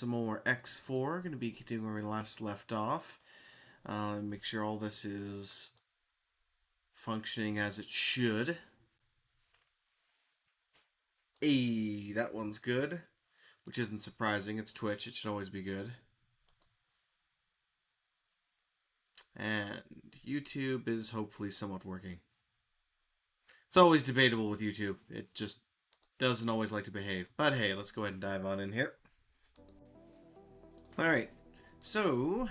some more X4. Going to be continuing where we last left off. Make sure all this is functioning as it should. Hey, that one's good. Which isn't surprising. It's Twitch. It should always be good. And YouTube is hopefully somewhat working. It's always debatable with YouTube. It just doesn't always like to behave. But hey, let's go ahead and dive on in here. Alright, so...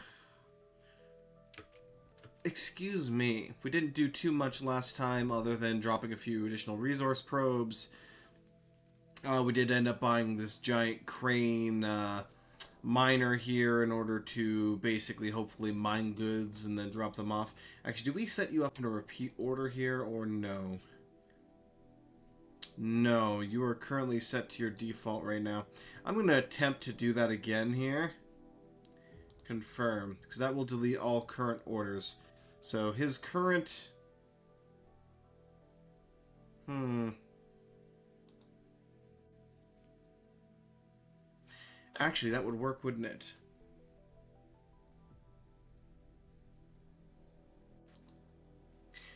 excuse me, we didn't do too much last time other than dropping a few additional resource probes. We did end up buying this giant crane miner here in order to basically hopefully mine goods and then drop them off. Actually, do we set you up in a repeat order here or no? No, you are currently set to your default right now. I'm going to attempt to do that again here. Confirm, because that will delete all current orders. So his current... Actually, that would work, wouldn't it?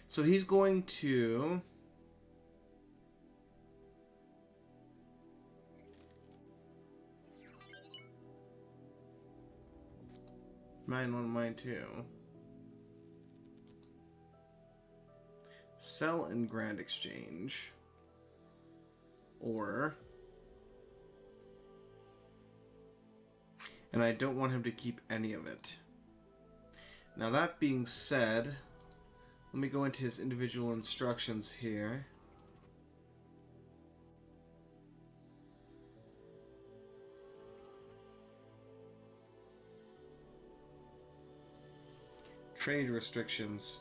So he's going to... Mine one, mine two. Sell and grand exchange. Or... and I don't want him to keep any of it. Now that being said, let me go into his individual instructions here. Trade restrictions.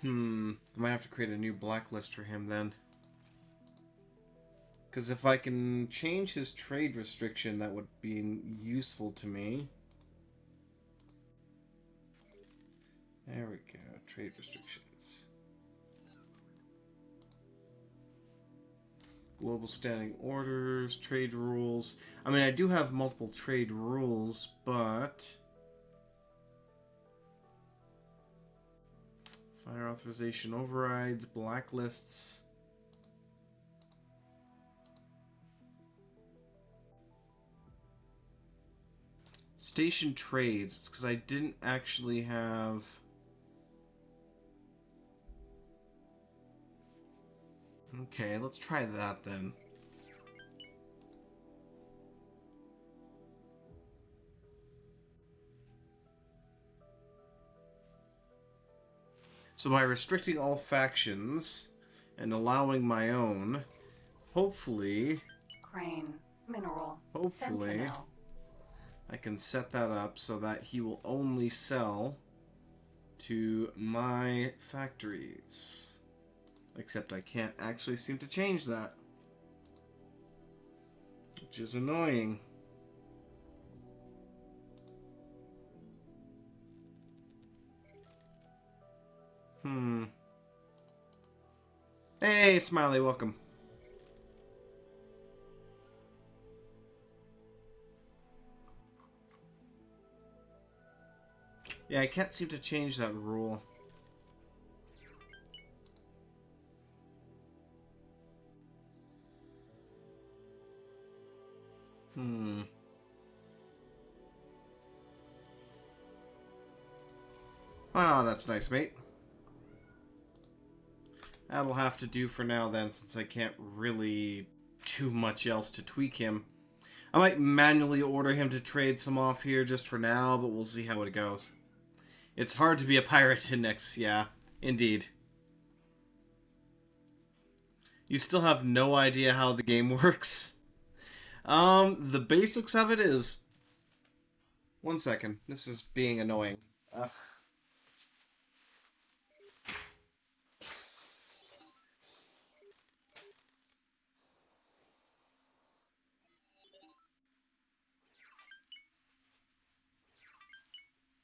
I might have to create a new blacklist for him then. Because if I can change his trade restriction, that would be useful to me. There we go. Trade restrictions. Global standing orders, trade rules. I mean, I do have multiple trade rules, but... fire authorization overrides, blacklists. Station trades. It's because I didn't actually have... okay, let's try that then. So by restricting all factions and allowing my own, hopefully... crane, mineral, hopefully, sentinel. I can set that up so that he will only sell to my factories. Except I can't actually seem to change that. Which is annoying. Hey, Smiley, welcome. Yeah, I can't seem to change that rule. Ah, that's nice, mate. That'll have to do for now then, since I can't really do much else to tweak him. I might manually order him to trade some off here just for now, but we'll see how it goes. It's hard to be a pirate in X, yeah, indeed. You still have no idea how the game works? The basics of it is... one second, this is being annoying.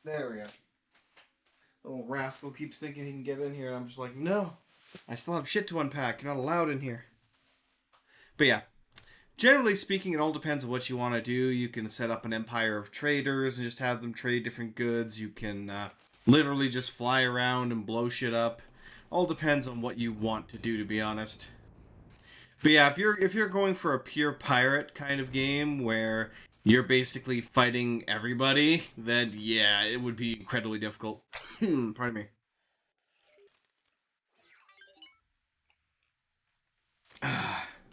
There we go. Oh, Little rascal keeps thinking he can get in here, and I'm just like, no. I still have shit to unpack. You're not allowed in here. But yeah. Generally speaking, it all depends on what you want to do. You can set up an empire of traders and just have them trade different goods. You can literally just fly around and blow shit up. All depends on what you want to do, to be honest. But yeah, if you're going for a pure pirate kind of game where you're basically fighting everybody, then yeah, it would be incredibly difficult. Pardon me.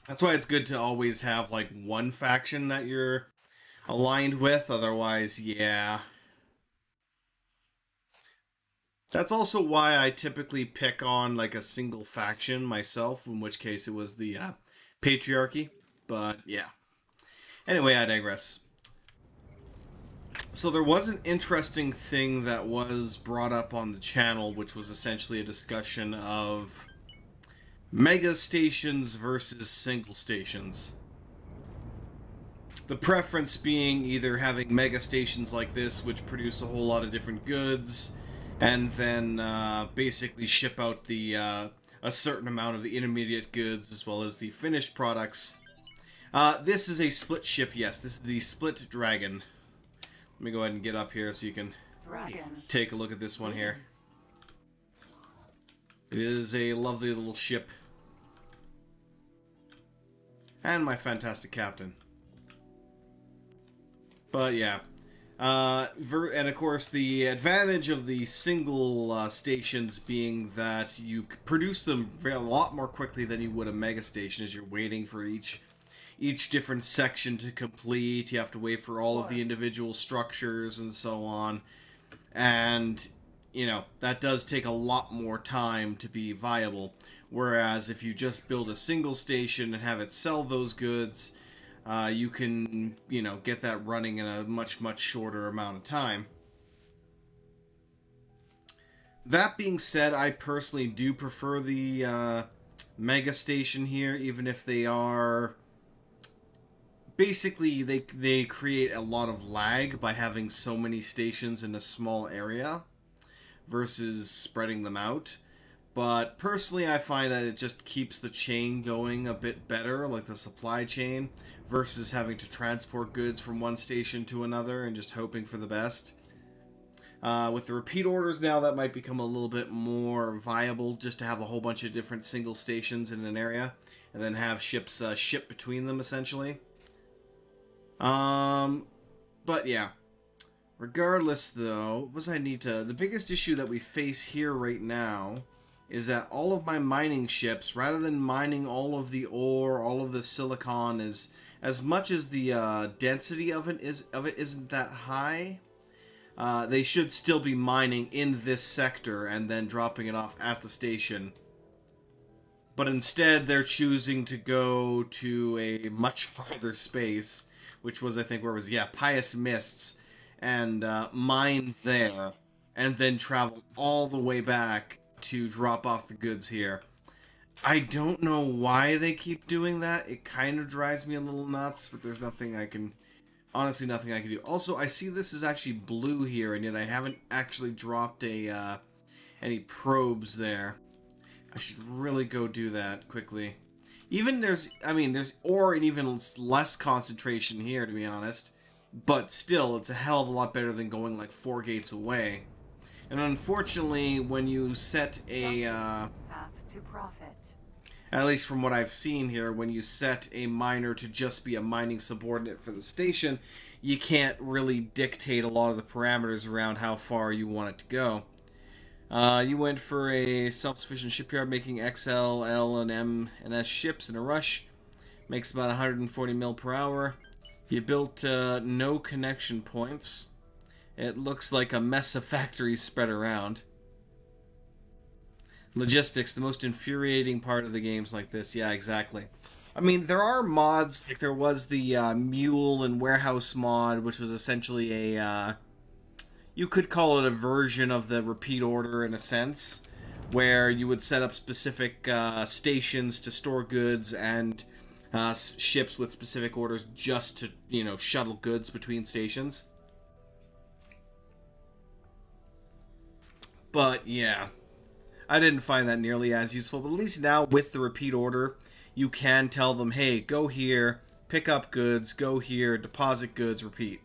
That's why it's good to always have like one faction that you're aligned with. Otherwise, yeah. That's also why I typically pick on like a single faction myself, in which case it was the patriarchy. But yeah. Anyway, I digress. So there was an interesting thing that was brought up on the channel, which was essentially a discussion of mega stations versus single stations. The preference being either having mega stations like this, which produce a whole lot of different goods, and then basically ship out the a certain amount of the intermediate goods as well as the finished products. This is a split ship, yes. This is the Split Dragon. Let me go ahead and get up here so you can take a look at this one here. It is a lovely little ship. And my fantastic captain. But yeah. And of course, the advantage of the single stations being that you produce them a lot more quickly than you would a mega station, as you're waiting for each different section to complete. You have to wait for all of the individual structures and so on. And, you know, that does take a lot more time to be viable. Whereas if you just build a single station and have it sell those goods, you can, you know, get that running in a much, much shorter amount of time. That being said, I personally do prefer the mega station here, even if they are... Basically, they create a lot of lag by having so many stations in a small area versus spreading them out. But personally, I find that it just keeps the chain going a bit better, like the supply chain, versus having to transport goods from one station to another and just hoping for the best. With the repeat orders now, that might become a little bit more viable, just to have a whole bunch of different single stations in an area, and then have ships ship between them, essentially. But yeah. Regardless, though, the biggest issue that we face here right now is that all of my mining ships, rather than mining all of the ore, all of the silicon, as much as the density of it isn't that high, they should still be mining in this sector and then dropping it off at the station. But instead, they're choosing to go to a much farther space, which was, I think, Pious Mists, and mine there, and then travel all the way back to drop off the goods here. I don't know why they keep doing that. It kind of drives me a little nuts, but there's nothing I can do. Also, I see this is actually blue here, and yet I haven't actually dropped any probes there. I should really go do that quickly. There's ore in even less concentration here, to be honest. But still, it's a hell of a lot better than going like 4 gates away. And unfortunately, when you set a... Path to profit. At least from what I've seen here, when you set a miner to just be a mining subordinate for the station, you can't really dictate a lot of the parameters around how far you want it to go. You went for a self-sufficient shipyard making XL, L, and M and S ships in a rush. Makes about 140 mil per hour. You built no connection points. It looks like a mess of factories spread around. Logistics, the most infuriating part of the games like this. Yeah, exactly. I mean, there are mods, like there was the Mule and Warehouse mod, which was essentially a... you could call it a version of the repeat order in a sense, where you would set up specific stations to store goods and ships with specific orders just to, you know, shuttle goods between stations. But yeah, I didn't find that nearly as useful. But at least now with the repeat order, you can tell them, hey, go here, pick up goods, go here, deposit goods, repeat.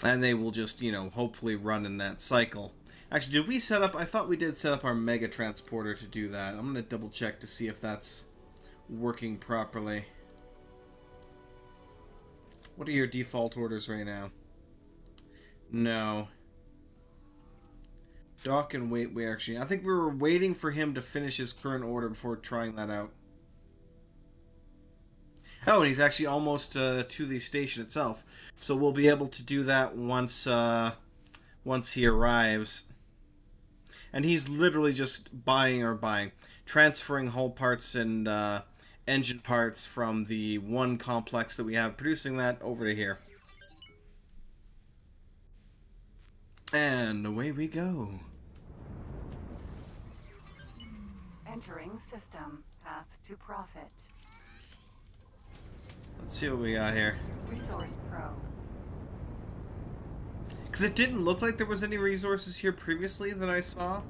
And they will just, you know, hopefully run in that cycle. Actually, did we set up... I thought we did set up our Mega Transporter to do that. I'm going to double check to see if that's working properly. What are your default orders right now? No. Dock and wait, we actually... I think we were waiting for him to finish his current order before trying that out. Oh, and he's actually almost to the station itself. So we'll be able to do that once he arrives. And he's literally just transferring hull parts and engine parts from the one complex that we have producing that over to here. And away we go. Entering system. Path to profit. Let's see what we got here. Resource probe. Because it didn't look like there was any resources here previously that I saw.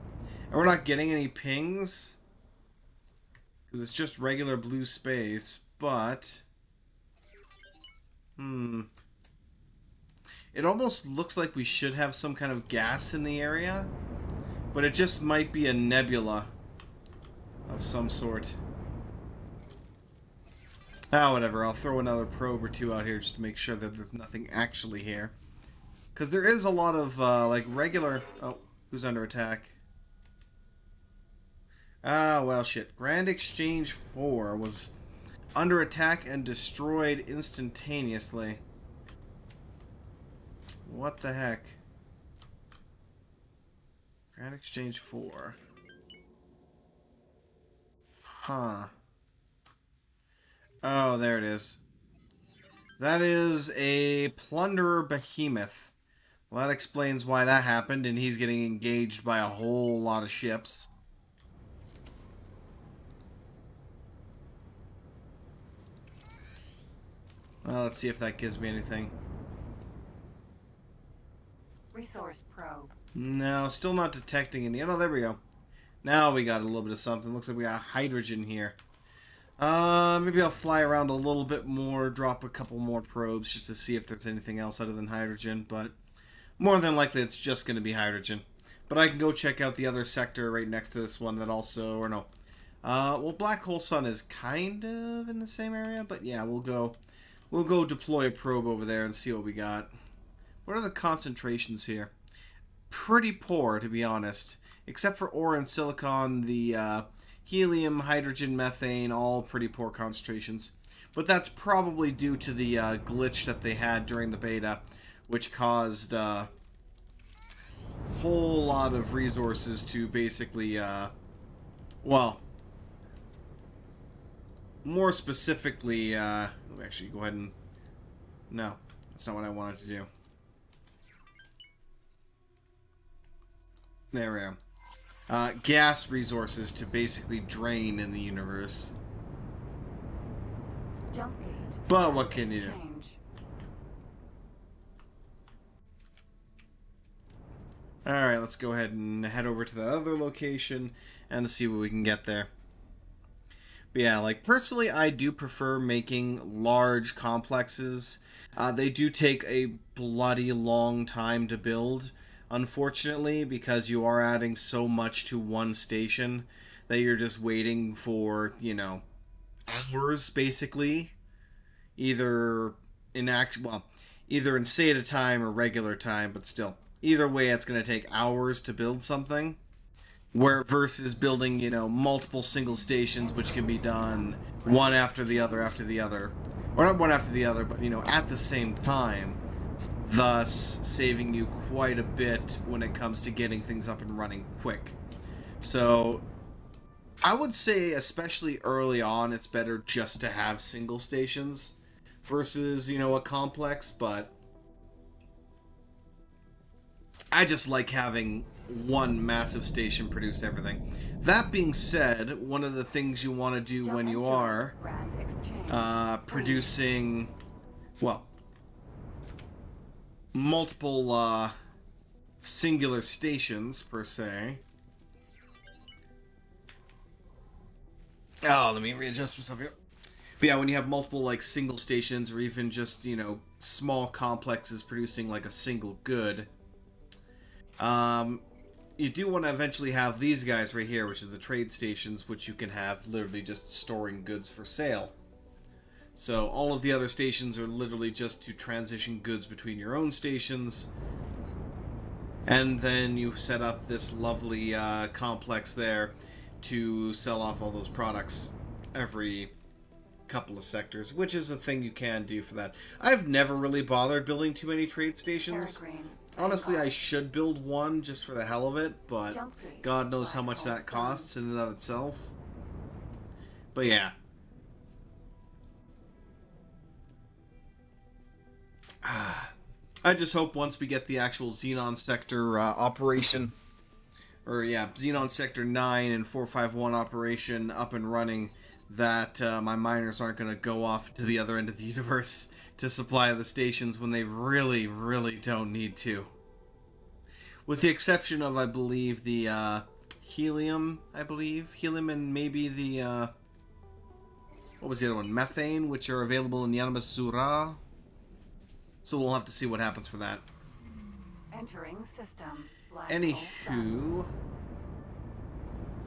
And we're not getting any pings. Because it's just regular blue space. But... It almost looks like we should have some kind of gas in the area. But it just might be a nebula of some sort. Ah, whatever. I'll throw another probe or two out here just to make sure that there's nothing actually here. Because there is a lot of, like, regular... Oh, who's under attack? Ah, well, shit. Grand Exchange 4 was under attack and destroyed instantaneously. What the heck? Grand Exchange 4. Huh. Oh, there it is. That is a plunderer behemoth. Well, that explains why that happened, and he's getting engaged by a whole lot of ships. Well, let's see if that gives me anything. Resource probe. No, still not detecting any. Oh, there we go. Now we got a little bit of something. Looks like we got hydrogen here. Maybe I'll fly around a little bit more, drop a couple more probes just to see if there's anything else other than hydrogen, but more than likely it's just going to be hydrogen. But I can go check out the other sector right next to this one that also, or no. Well, Black Hole Sun is kind of in the same area, but yeah, we'll go deploy a probe over there and see what we got. What are the concentrations here? Pretty poor, to be honest. Except for ore and silicon, the helium, hydrogen, methane, all pretty poor concentrations. But that's probably due to the glitch that they had during the beta, which caused a whole lot of resources to basically, well, more specifically, actually go ahead and, no, that's not what I wanted to do. There we go. Gas resources to basically drain in the universe. Jump gate. But what can you do? Alright, let's go ahead and head over to the other location and see what we can get there. But yeah, like, personally, I do prefer making large complexes. They do take a bloody long time to build, unfortunately, because you are adding so much to one station that you're just waiting for, you know, hours, basically. Either in SATA time or regular time, but still. Either way, it's going to take hours to build something. Where versus building, you know, multiple single stations, which can be done one after the other. Or not one after the other, but, you know, at the same time. Thus, saving you quite a bit when it comes to getting things up and running quick. So, I would say, especially early on, it's better just to have single stations versus, you know, a complex, but I just like having one massive station produce everything. That being said, one of the things you want to do when you are producing, well, multiple singular stations, per se. Oh, let me readjust myself here. But yeah, when you have multiple, like, single stations, or even just, you know, small complexes producing, like, a single good, you do want to eventually have these guys right here, which is the trade stations, which you can have literally just storing goods for sale. So all of the other stations are literally just to transition goods between your own stations. And then you set up this lovely complex there to sell off all those products every couple of sectors, which is a thing you can do for that. I've never really bothered building too many trade stations. Honestly, I should build one just for the hell of it, but God knows how much that costs in and of itself. But yeah. I just hope once we get the actual Xenon Sector operation, or yeah, Xenon Sector 9 and 451 operation up and running, that my miners aren't going to go off to the other end of the universe to supply the stations when they really, really don't need to. With the exception of, I believe, the helium, Helium and maybe the, what was the other one? Methane, which are available in Yanamasura. So we'll have to see what happens for that. Entering system. Anywho,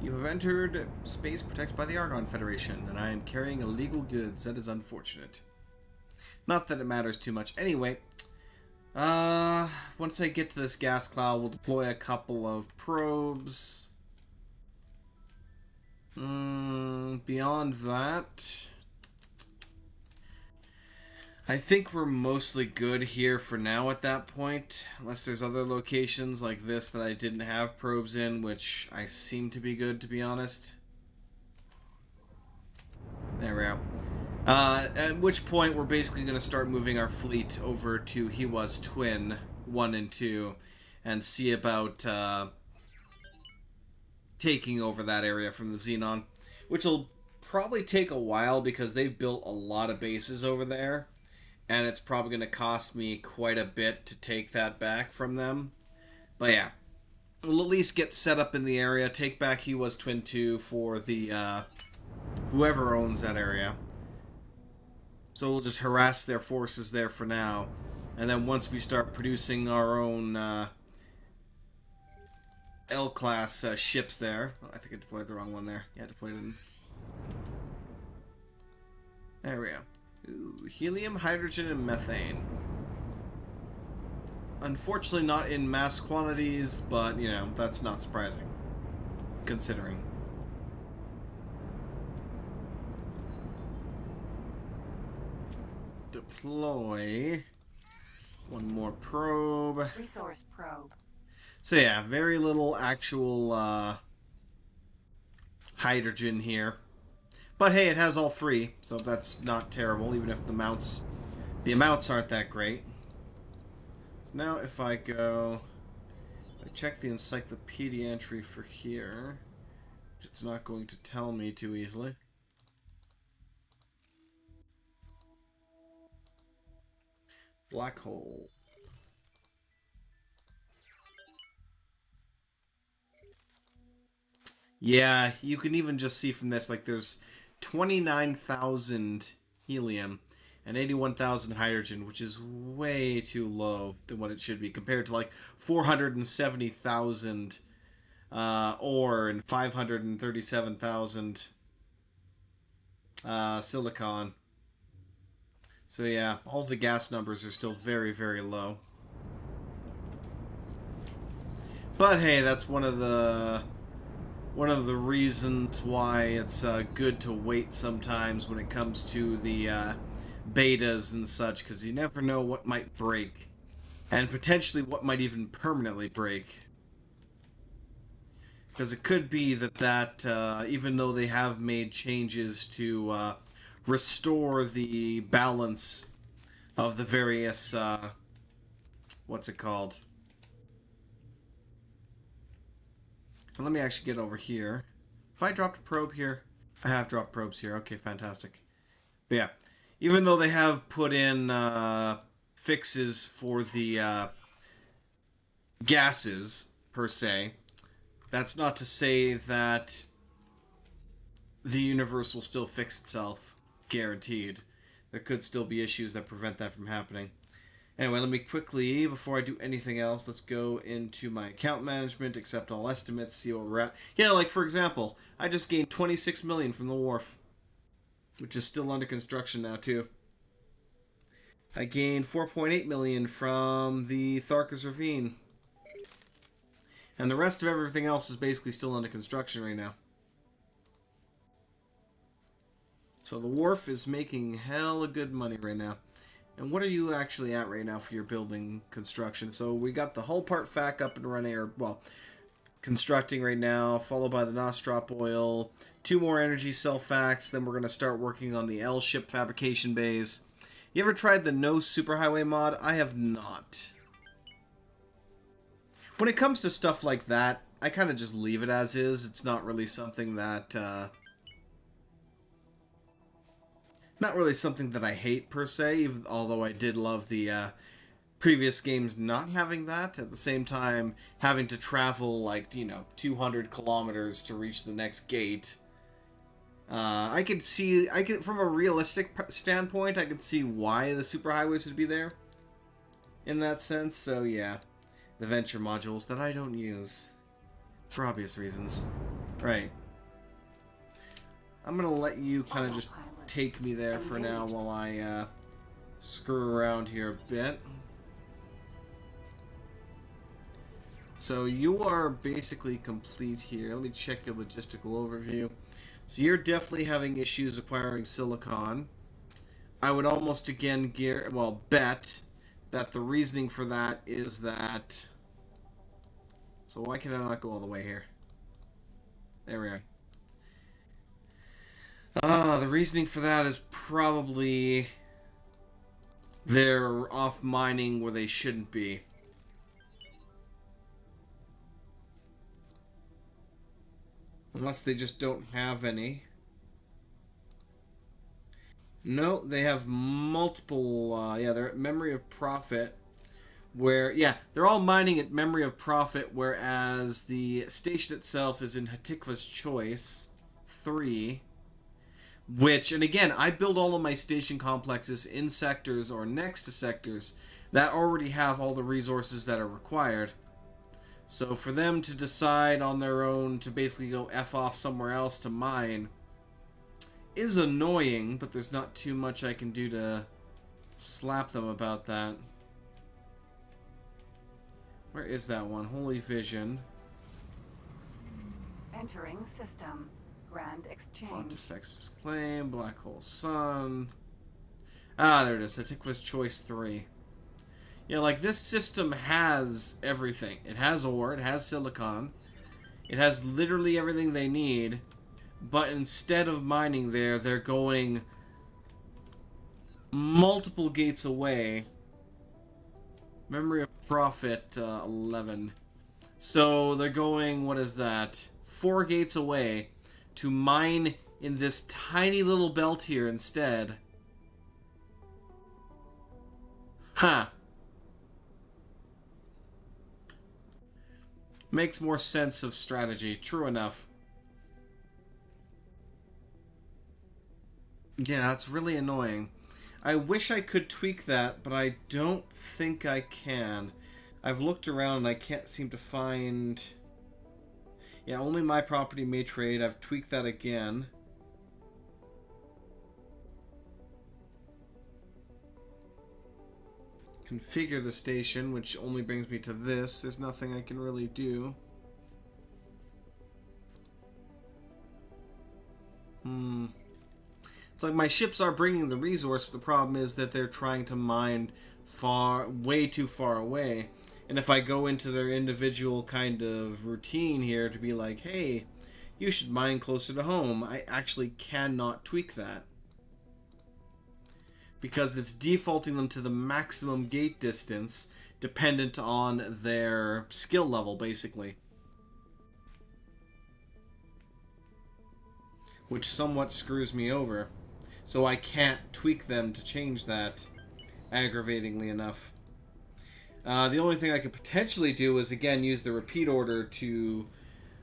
you have entered space protected by the Argon Federation, and I am carrying illegal goods. That is unfortunate. Not that it matters too much. Anyway, once I get to this gas cloud, we'll deploy a couple of probes. Beyond that, I think we're mostly good here for now at that point, unless there's other locations like this that I didn't have probes in, which I seem to be good, to be honest. There we go. At which point we're basically going to start moving our fleet over to Hiwa's Twin 1 and 2 and see about taking over that area from the Xenon, which will probably take a while because they've built a lot of bases over there. And it's probably going to cost me quite a bit to take that back from them. But yeah, we'll at least get set up in the area, take back Hiwa's Twin 2 for the whoever owns that area. So we'll just harass their forces there for now. And then once we start producing our own L-class ships there. Oh, I think I deployed the wrong one there. Yeah, I deployed it in. There we go. Ooh, helium, hydrogen, and methane. Unfortunately not in mass quantities, but, you know, that's not surprising. Considering. Deploy. One more probe. Resource probe. So yeah, very little actual hydrogen here. But hey, it has all three, so that's not terrible, even if the amounts aren't that great. So now if I go, I check the encyclopedia entry for here, it's not going to tell me too easily. Black hole. Yeah, you can even just see from this, like, there's 29,000 helium and 81,000 hydrogen, which is way too low than what it should be, compared to, like, 470,000 ore and 537,000 silicon. So yeah, all the gas numbers are still very, very low. But hey, that's one of the reasons why it's good to wait sometimes when it comes to the betas and such, because you never know what might break, and potentially what might even permanently break. Because it could be that even though they have made changes to restore the balance of the various, what's it called? Let me actually get over here. If I dropped a probe here, I have dropped probes here. Okay, fantastic. But yeah, even though they have put in fixes for the gases, per se. That's not to say that the universe will still fix itself, guaranteed. There could still be issues that prevent that from happening. Anyway, let me quickly, before I do anything else, let's go into my account management, accept all estimates, see where we're at. Yeah, like for example, I just gained 26 million from the wharf, which is still under construction now too. I gained 4.8 million from the Tharkas Ravine. And the rest of everything else is basically still under construction right now. So the wharf is making hella good money right now. And what are you actually at right now for your building construction? So we got the hull part fac up and running, or, well, constructing right now, followed by the Nostrop oil, 2 more energy cell facs, then we're going to start working on the L-ship fabrication bays. You ever tried the no superhighway mod? I have not. When it comes to stuff like that, I kind of just leave it as is. It's not really something that, not really something that I hate, per se, although I did love the previous games not having that. At the same time, having to travel, like, 200 kilometers to reach the next gate. I could see, from a realistic standpoint, I could see why the superhighways would be there. In that sense, so yeah. The venture modules that I don't use. For obvious reasons. Right. I'm gonna let you kind of just take me there for now while I screw around here a bit. So you are basically complete here. Let me check your logistical overview. So you're definitely having issues acquiring silicon. I would almost again bet that the reasoning for that is that... So why can I not go all the way here? There we are. The reasoning for that is probably they're off mining where they shouldn't be. Unless they just don't have any. No, they have multiple, yeah, they're at Memory of Profit. Where, yeah, they're all mining at Memory of Profit, whereas the station itself is in Hatikva's Choice 3. Which, and again, I build all of my station complexes in sectors or next to sectors that already have all the resources that are required. So for them to decide on their own to basically go F off somewhere else to mine is annoying, but there's not too much I can do to slap them about that. Where is that one? Holy Vision. Entering system. Grand exchange. Pontifex's Claim. Black Hole Sun. Ah, there it is. Hatikva's Choice 3. Yeah, like, this system has everything. It has ore. It has silicon. It has literally everything they need. But instead of mining there, they're going multiple gates away. Memory of Profit 11. So they're going, what is that? 4 gates away to mine in this tiny little belt here instead. Huh. Makes more sense of strategy. True enough. Yeah, that's really annoying. I wish I could tweak that, but I don't think I can. I've looked around and I can't seem to find... Yeah, only my property may trade. I've tweaked that again. Configure the station, which only brings me to this. There's nothing I can really do. It's like my ships are bringing the resource, but the problem is that they're trying to mine way too far away. And if I go into their individual kind of routine here to be like, hey, you should mine closer to home, I actually cannot tweak that. Because it's defaulting them to the maximum gate distance dependent on their skill level, basically. Which somewhat screws me over. So I can't tweak them to change that, aggravatingly enough. The only thing I could potentially do is, again, use the repeat order to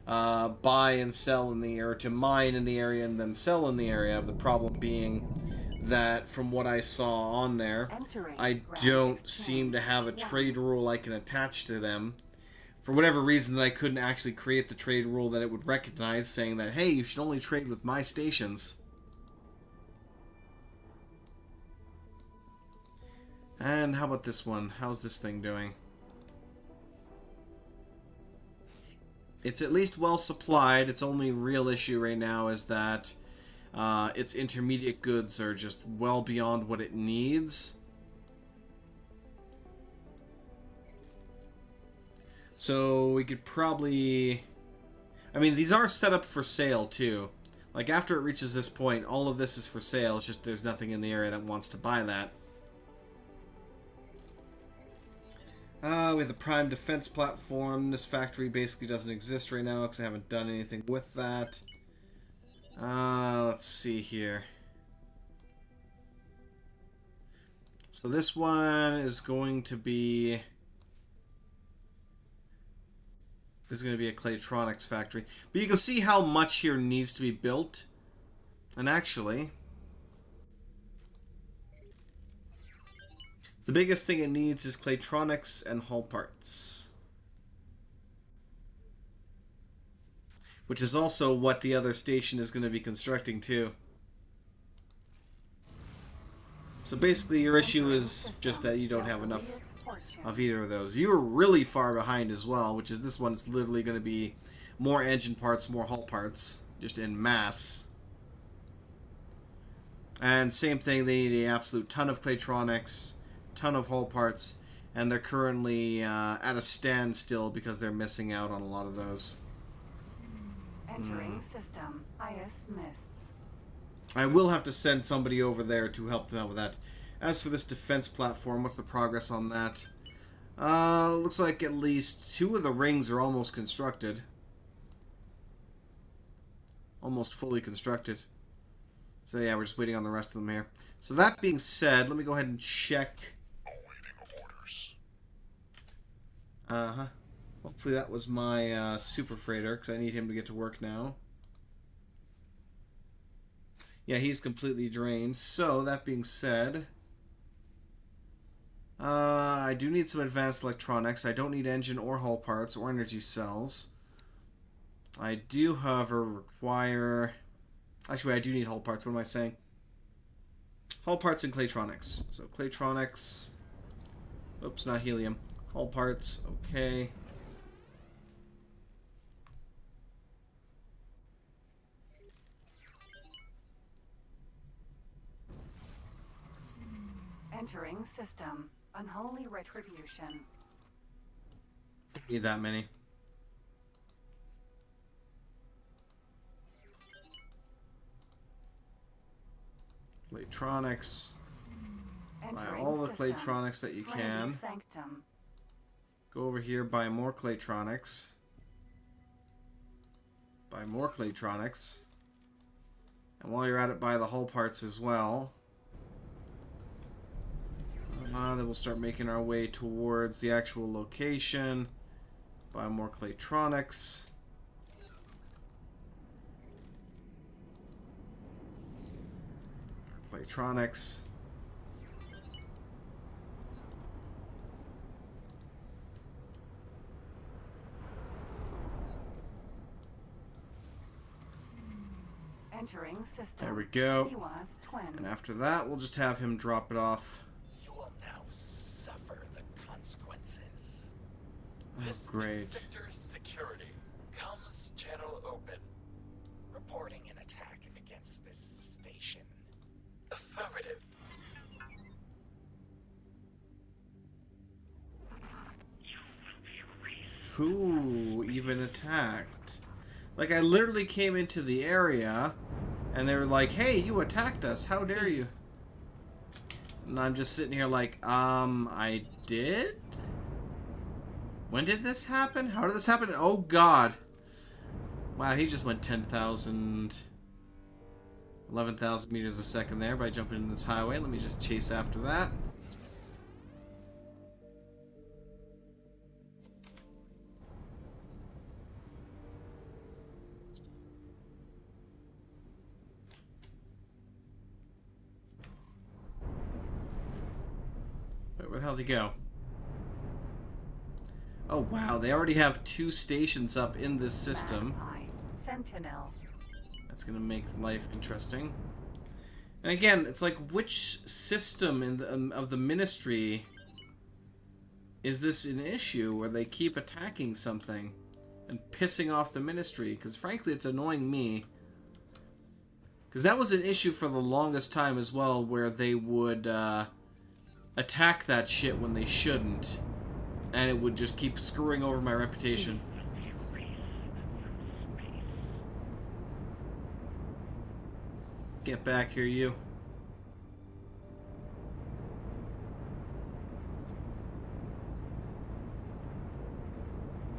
buy and sell in the area, to mine in the area and then sell in the area. The problem being that, from what I saw on there, I don't seem to have a trade rule I can attach to them. For whatever reason, I couldn't actually create the trade rule that it would recognize, saying that, hey, you should only trade with my stations. And how about this one? How's this thing doing? It's at least well supplied. Its only real issue right now is that its intermediate goods are just well beyond what it needs. So we could probably... I mean, these are set up for sale too. Like, after it reaches this point, all of this is for sale. It's just there's nothing in the area that wants to buy that. We have the Prime Defense Platform. This factory basically doesn't exist right now because I haven't done anything with that. Let's see here. So this one is going to be... This is going to be a Claytronics factory. But you can see how much here needs to be built. And actually... the biggest thing it needs is Claytronics and hull parts. Which is also what the other station is going to be constructing too. So basically your issue is just that you don't have enough of either of those. You're really far behind as well, which is this one's literally going to be more engine parts, more hull parts, just in mass. And same thing, they need an absolute ton of Claytronics, ton of hull parts, and they're currently at a standstill because they're missing out on a lot of those. Entering system. IS mists. I will have to send somebody over there to help them out with that. As for this defense platform, what's the progress on that? Looks like at least 2 of the rings are almost constructed. Almost fully constructed. So yeah, we're just waiting on the rest of them here. So that being said, let me go ahead and check. Awaiting orders. Uh-huh. Hopefully that was my super freighter, because I need him to get to work now. Yeah, he's completely drained. So, that being said... I do need some advanced electronics. I don't need engine or hull parts or energy cells. I do, however, require... Actually, I do need hull parts. What am I saying? Hull parts and Claytronics. So, Claytronics... Oops, not helium. Hull parts, okay. Entering system. Unholy retribution. Don't need that many. Claytronics. Buy all the Claytronics that you can. Sanctum. Go over here, buy more Claytronics. Buy more Claytronics. And while you're at it, buy the hull parts as well. Then we'll start making our way towards the actual location. Buy more Claytronics. Claytronics. Entering system. There we go. He was twin. And after that, we'll just have him drop it off. You will now suffer the consequences. Oh, This great. is Sector Security. Comes channel open. Reporting an attack against this station. Affirmative. Who even attacked? Like, I literally came into the area, and they were like, hey, you attacked us, how dare you? And I'm just sitting here like, I did? When did this happen? How did this happen? Oh, God. Wow, he just went 10,000... 11,000 meters a second there by jumping in this highway. Let me just chase after that. Where the hell did he go? Oh wow, they already have 2 stations up in this system. Sentinel. That's gonna make life interesting. And again, it's like, which system in the, of the Ministry is this an issue where they keep attacking something and pissing off the Ministry? Because frankly, it's annoying me. Because that was an issue for the longest time as well, where they would attack that shit when they shouldn't. And it would just keep screwing over my reputation. Get back here, you.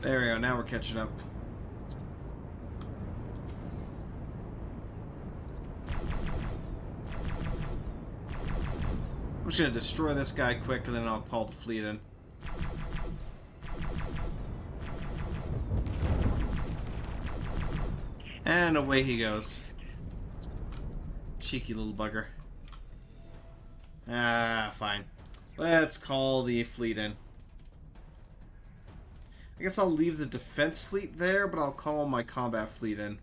There we go, now we're catching up. I'm just gonna destroy this guy quick and then I'll call the fleet in. And away he goes. Cheeky little bugger. Ah, fine. Let's call the fleet in. I guess I'll leave the defense fleet there, but I'll call my combat fleet in.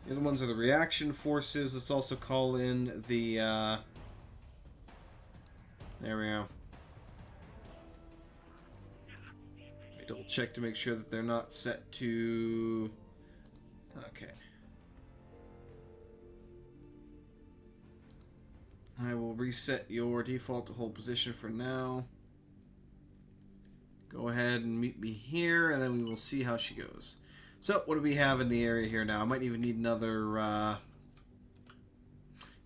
The other ones are the reaction forces. Let's also call in the, there we go. Double check to make sure that they're not set to... Okay. I will reset your default to hold position for now. Go ahead and meet me here, and then we will see how she goes. So, what do we have in the area here now? I might even need another...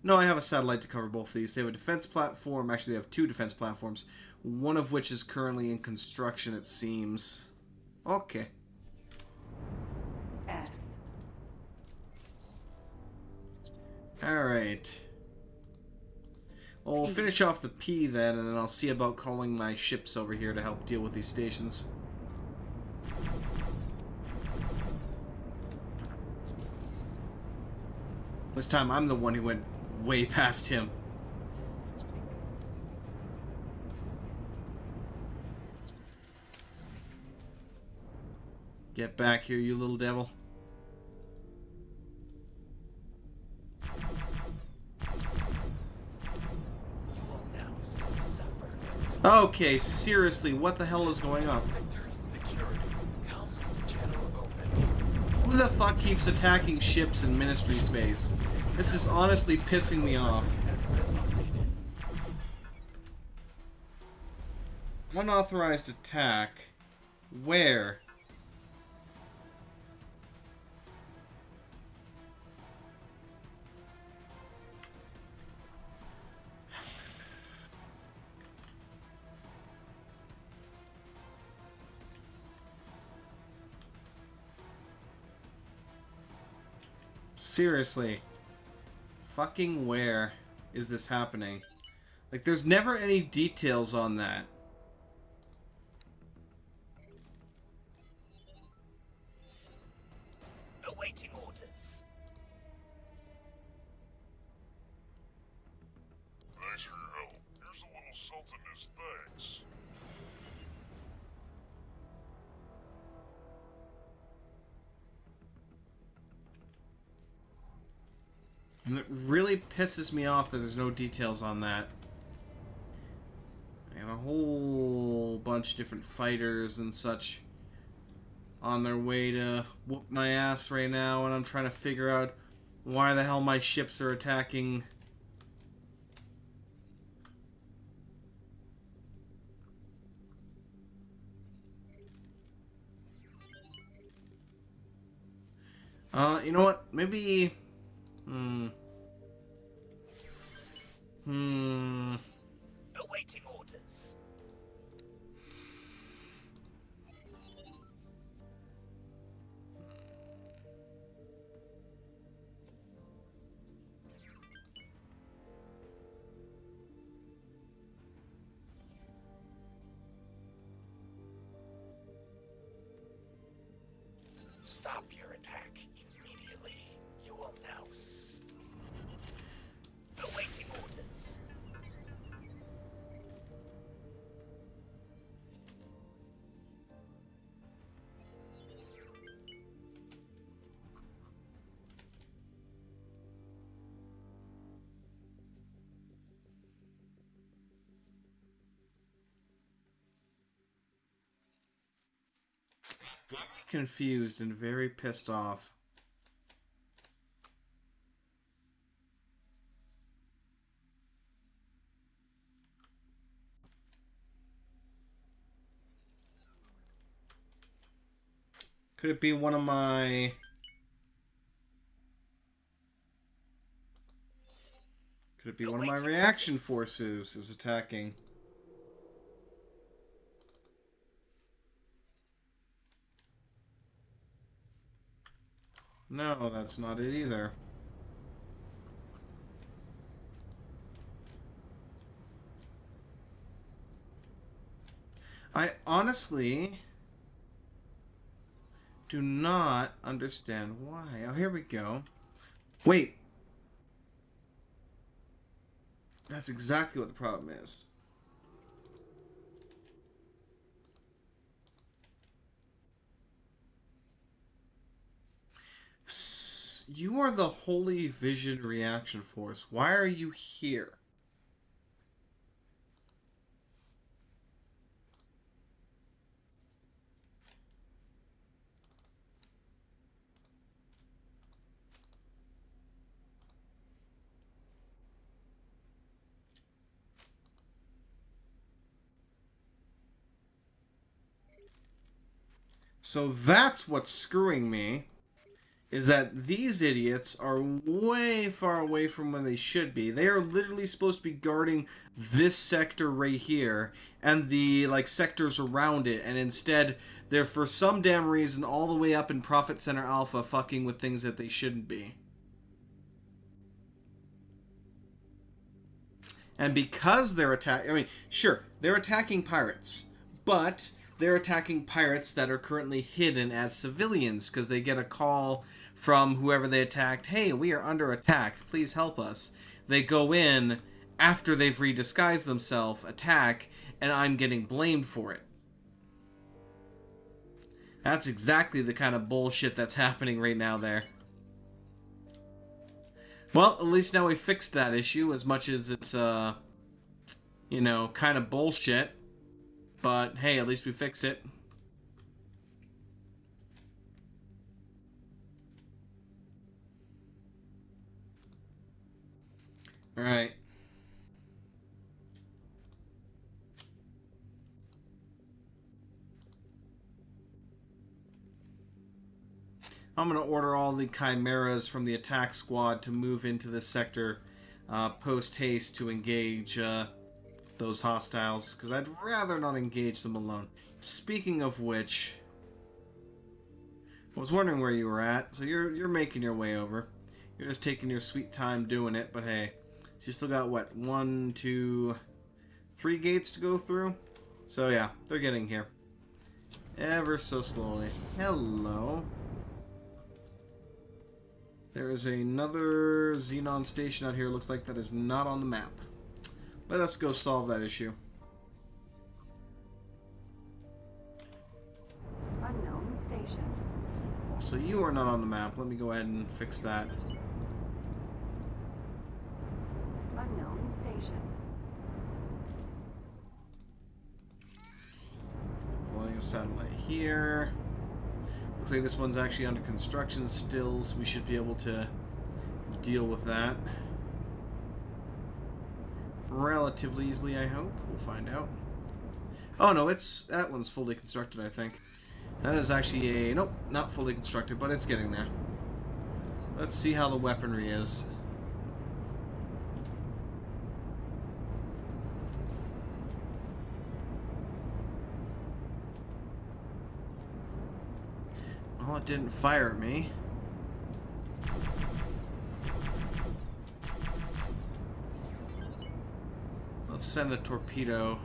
No, I have a satellite to cover both these. They have a defense platform. Actually, they have 2 defense platforms. One of which is currently in construction, it seems. Okay. S. Alright. Well, we'll finish off the P then, and then I'll see about calling my ships over here to help deal with these stations. This time I'm the one who went way past him. Get back here, you little devil. Okay, seriously, what the hell is going on? Who the fuck keeps attacking ships in Ministry space? This is honestly pissing me off. Unauthorized attack? Where? Seriously. Fucking where is this happening? Like, there's never any details on that. Awaiting orders. Thanks for your help. Here's a little salt in his thanks. And it really pisses me off that there's no details on that. I have a whole bunch of different fighters and such on their way to whoop my ass right now, and I'm trying to figure out why the hell my ships are attacking. You know what? Maybe... Awaiting orders. Stop your attack immediately. You will now awaiting very confused and very pissed off. Could it be one of my... Could it be one of my reaction forces is attacking? No, that's not it either. I honestly do not understand why. Oh, here we go. Wait. That's exactly what the problem is. You are the Holy Vision Reaction Force. Why are you here? So that's what's screwing me, is that these idiots are way far away from where they should be. They are literally supposed to be guarding this sector right here and the sectors around it, and instead they're for some damn reason all the way up in Profit Center Alpha fucking with things that they shouldn't be. And because they're attacking... I mean, sure, they're attacking pirates, but they're attacking pirates that are currently hidden as civilians because they get a call from whoever they attacked. Hey, we are under attack. Please help us. They go in after they've redisguised themselves, attack, and I'm getting blamed for it. That's exactly the kind of bullshit that's happening right now there. Well, at least now we fixed that issue, as much as it's, you know, kind of bullshit. But, hey, at least we fixed it. Alright. I'm going to order all the chimeras from the attack squad to move into this sector post-haste to engage those hostiles, because I'd rather not engage them alone. Speaking of which, I was wondering where you were at. So you're making your way over. You're just taking your sweet time doing it, but hey. So you still got, what, 1, 2, 3 gates to go through? So yeah, they're getting here. Ever so slowly. Hello. There is another Xenon station out here. Looks like that is not on the map. Let us go solve that issue. Unknown station. Also, you are not on the map. Let me go ahead and fix that. Unknown station. Deploying a satellite here. Looks like this one's actually under construction still, so we should be able to deal with that relatively easily, I hope. We'll find out. Oh no, that one's fully constructed, I think. That is actually a... Nope, not fully constructed, but it's getting there. Let's see how the weaponry is. Well, it didn't fire at me. Let's send a torpedo.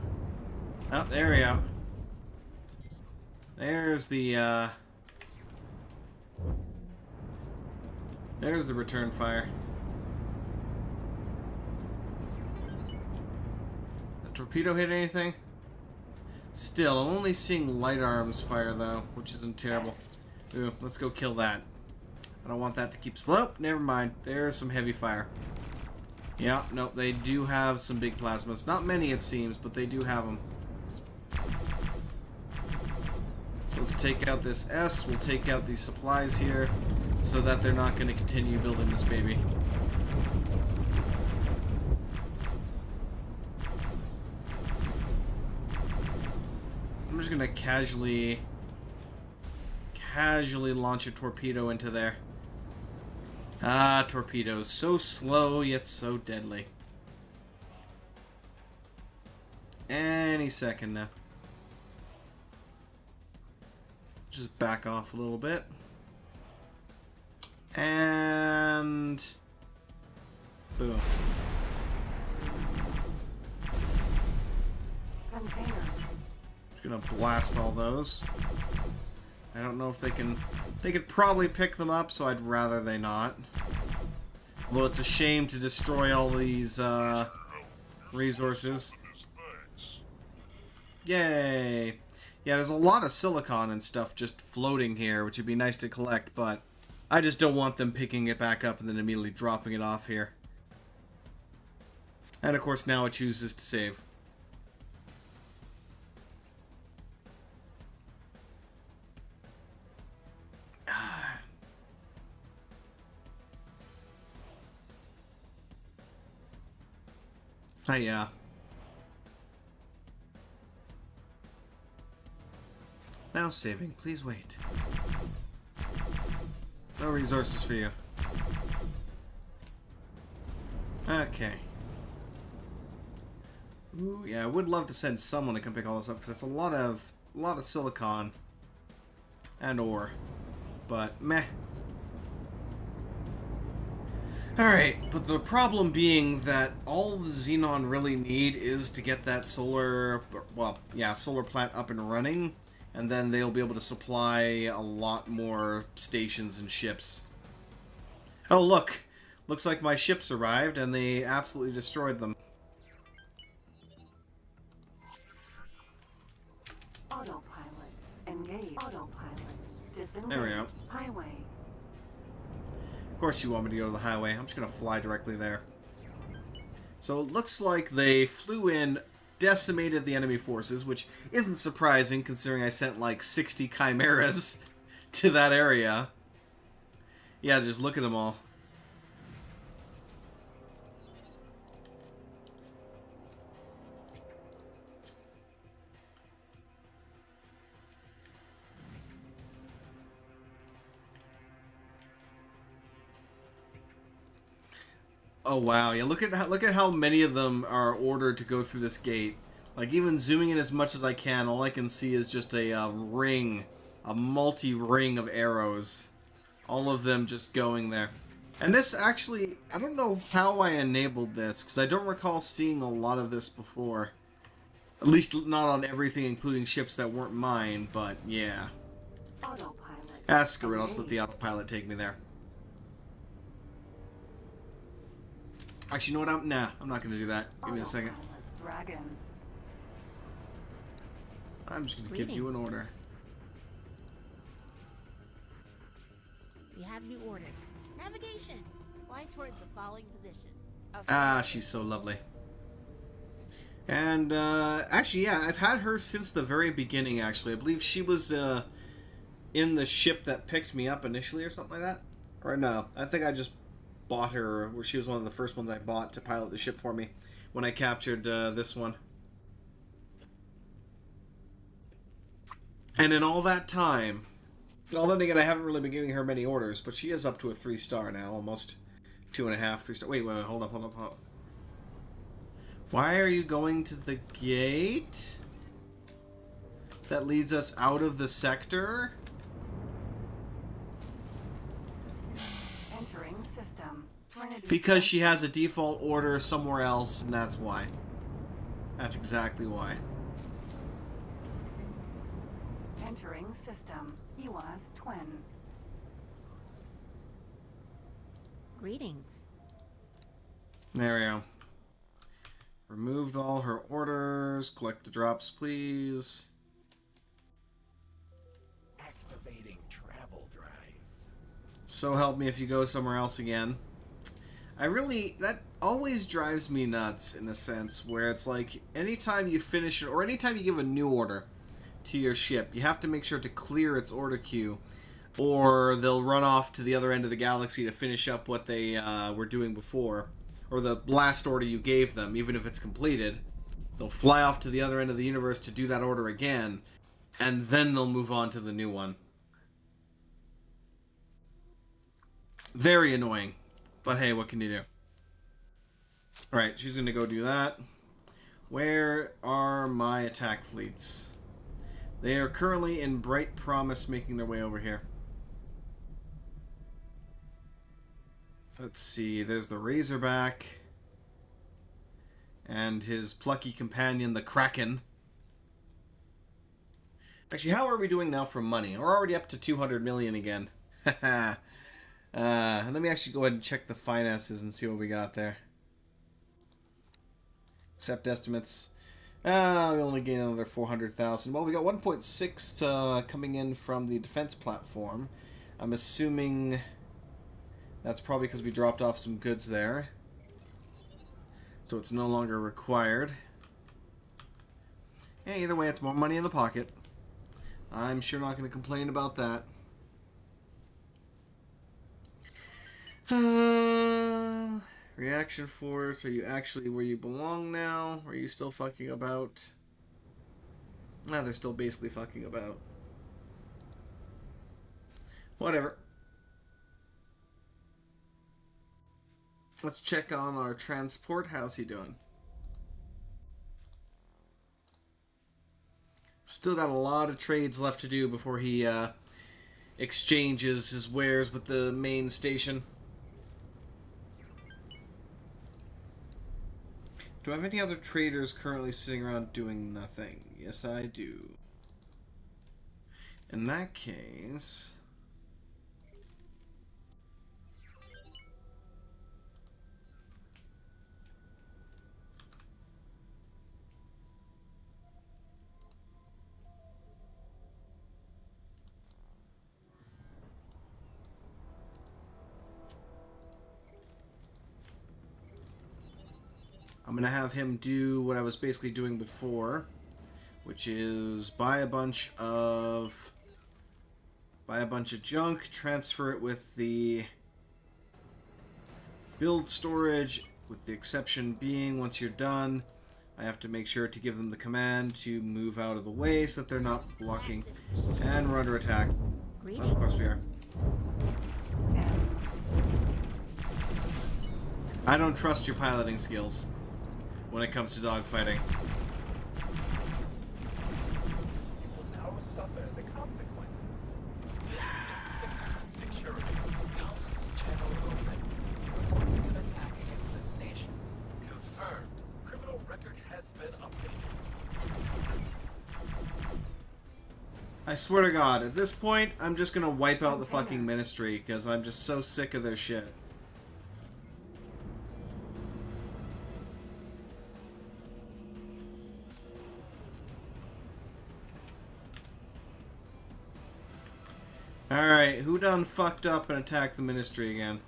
Oh, there we go. There's the return fire. The torpedo hit anything? Still, I'm only seeing light arms fire though, which isn't terrible. Ooh, let's go kill that. I don't want that to keep... Oh, never mind. There's some heavy fire. Yeah, nope, they do have some big plasmas. Not many, it seems, but they do have them. So Let's take out this S. We'll take out these supplies here so that they're not going to continue building this baby. I'm just going to casually launch a torpedo into there. Ah, torpedoes. So slow, yet so deadly. Any second now. Just back off a little bit. And... boom. Container. Just gonna blast all those. I don't know if they can... they could probably pick them up, so I'd rather they not. Well, it's a shame to destroy all these, resources. Yay! Yeah, there's a lot of silicon and stuff just floating here, which would be nice to collect, but I just don't want them picking it back up and then immediately dropping it off here. And of course now it chooses to save. Yeah. Now saving. Please wait. No resources for you. Okay. Ooh, yeah, I would love to send someone to come pick all this up because that's a lot of silicon and ore. But meh. Alright, but the problem being that all the Xenon really need is to get that solar plant up and running, and then they'll be able to supply a lot more stations and ships. Oh look! Looks like my ships arrived and they absolutely destroyed them. Autopilot. Engage. Autopilot. Disengage. There we go. Highway. Of course you want me to go to the highway. I'm just going to fly directly there. So it looks like they flew in, decimated the enemy forces, which isn't surprising considering I sent like 60 chimeras to that area. Yeah, just look at them all. Oh wow! Yeah, look at how many of them are ordered to go through this gate. Like even zooming in as much as I can, all I can see is just a ring, a multi-ring of arrows. All of them just going there. And this actually, I don't know how I enabled this because I don't recall seeing a lot of this before. At least not on everything, including ships that weren't mine. But yeah. Autopilot. Screw it. I'll just let the autopilot take me there. Actually, you know what? I'm not going to do that. Give me a second. Dragon. I'm just going to give you an order. We have new orders. Navigation. Fly towards the following position. Ah, she's so lovely. And, actually, yeah, I've had her since the very beginning, actually. I believe she was, in the ship that picked me up initially or something like that. Or no, I think I just bought her, where she was one of the first ones I bought to pilot the ship for me when I captured this one. And in all that time, well then again I haven't really been giving her many orders, but she is up to a 3-star now, almost 2.5, 3-star. Wait, hold up. Why are you going to the gate that leads us out of the sector? Entering system. Because she has a default order somewhere else, and that's why. That's exactly why. Entering system. US twin. Greetings. There we go. Removed all her orders. Collect the drops, please. Activating travel drive. So help me if you go somewhere else again. That always drives me nuts in a sense, where it's like anytime you finish it, or anytime you give a new order to your ship. You have to make sure to clear its order queue, or they'll run off to the other end of the galaxy to finish up what they were doing before, or the last order you gave them, even if it's completed. They'll fly off to the other end of the universe to do that order again, and then they'll move on to the new one. Very annoying. But hey, what can you do? Alright, she's going to go do that. Where are my attack fleets? They are currently in Bright Promise, making their way over here. Let's see, there's the Razorback. And his plucky companion, the Kraken. Actually, how are we doing now for money? We're already up to 200 million again. Haha. Let me actually go ahead and check the finances and see what we got there. Accept estimates. We only gain another 400,000. Well, we got 1.6 coming in from the defense platform. I'm assuming that's probably because we dropped off some goods there. So it's no longer required. Yeah, either way, it's more money in the pocket. I'm sure not going to complain about that. Reaction force, are you actually where you belong now? Or are you still fucking about? Nah, they're still basically fucking about. Whatever. Let's check on our transport. How's he doing? Still got a lot of trades left to do before he exchanges his wares with the main station. Do I have any other traders currently sitting around doing nothing? Yes, I do. In that case... I'm going to have him do what I was basically doing before, which is buy a bunch of junk, transfer it with the build storage, with the exception being once you're done, I have to make sure to give them the command to move out of the way so that they're not blocking. And we're under attack. Of course we are. I don't trust your piloting skills when it comes to dogfighting. You will now suffer the consequences. This is Sector Security. Comms channel open. Reporting an attack against the station. Confirmed. Criminal record has been updated. I swear to God, at this point, I'm just gonna wipe out the fucking Ministry, because I'm just so sick of their shit. Alright, who done fucked up and attacked the Ministry again?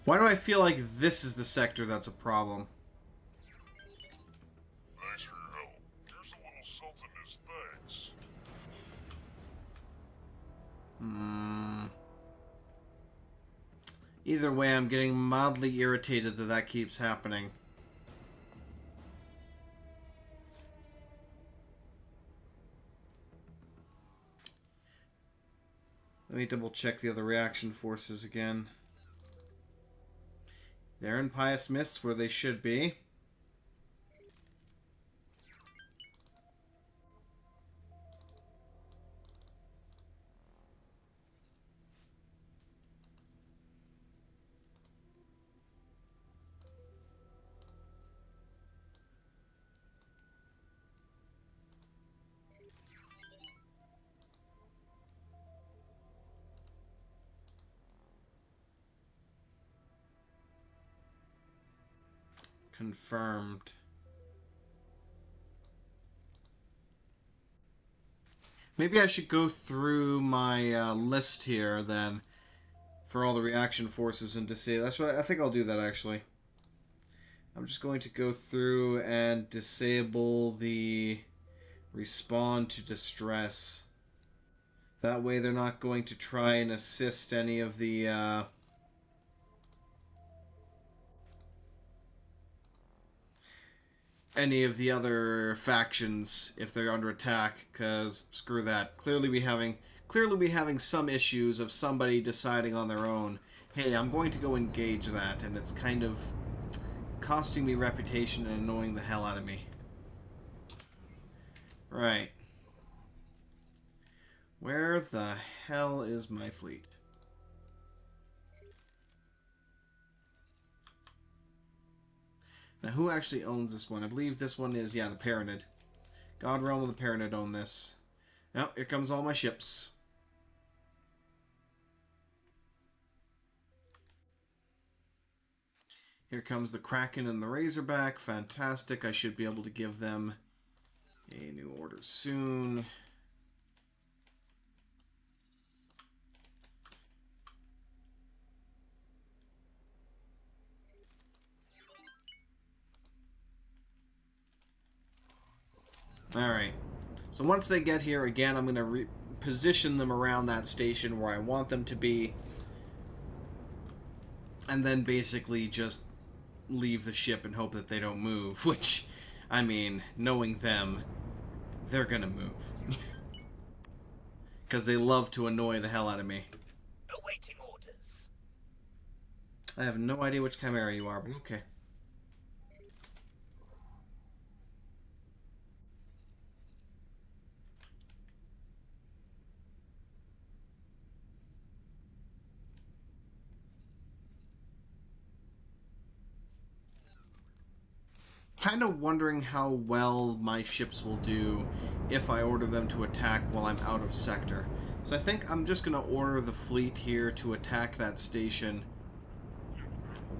Why do I feel like this is the sector that's a problem? Thanks for your help. Here's a little sultan as thanks. Either way, I'm getting mildly irritated that that keeps happening. Let me double check the other reaction forces again. They're in Pious Mists where they should be. Confirmed. Maybe I should go through my list here then for all the reaction forces and disable. That's what I think I'll do that actually. I'm just going to go through and disable the respond to distress. That way they're not going to try and assist any of the other factions if they're under attack, because screw that. Clearly we having some issues of somebody deciding on their own, hey, I'm going to go engage that, and it's kind of costing me reputation and annoying the hell out of me. Right. Where the hell is my fleet? Now, who actually owns this one? I believe this one is, yeah, the Paranid. God Realm of the Paranid own this. Now, here comes all my ships. Here comes the Kraken and the Razorback. Fantastic. I should be able to give them a new order soon. Alright. So once they get here, again, I'm going to position them around that station where I want them to be. And then basically just leave the ship and hope that they don't move. Which, I mean, knowing them, they're going to move. Because they love to annoy the hell out of me. Awaiting orders. I have no idea which Chimera you are, but okay. Kind of wondering how well my ships will do if I order them to attack while I'm out of sector. So I think I'm just going to order the fleet here to attack that station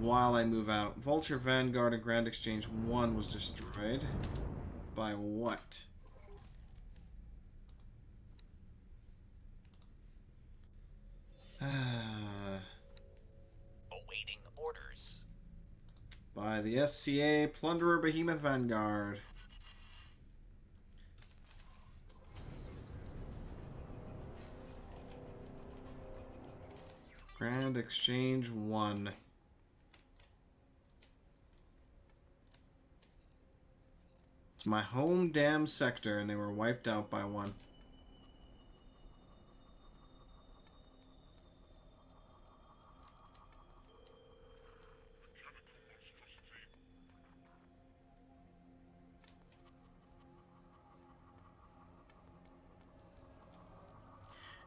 while I move out. Vulture, Vanguard, and Grand Exchange 1 was destroyed. By what? Awaiting orders. By the SCA, Plunderer, Behemoth, Vanguard. Grand Exchange 1. It's my home damn sector, and they were wiped out by one.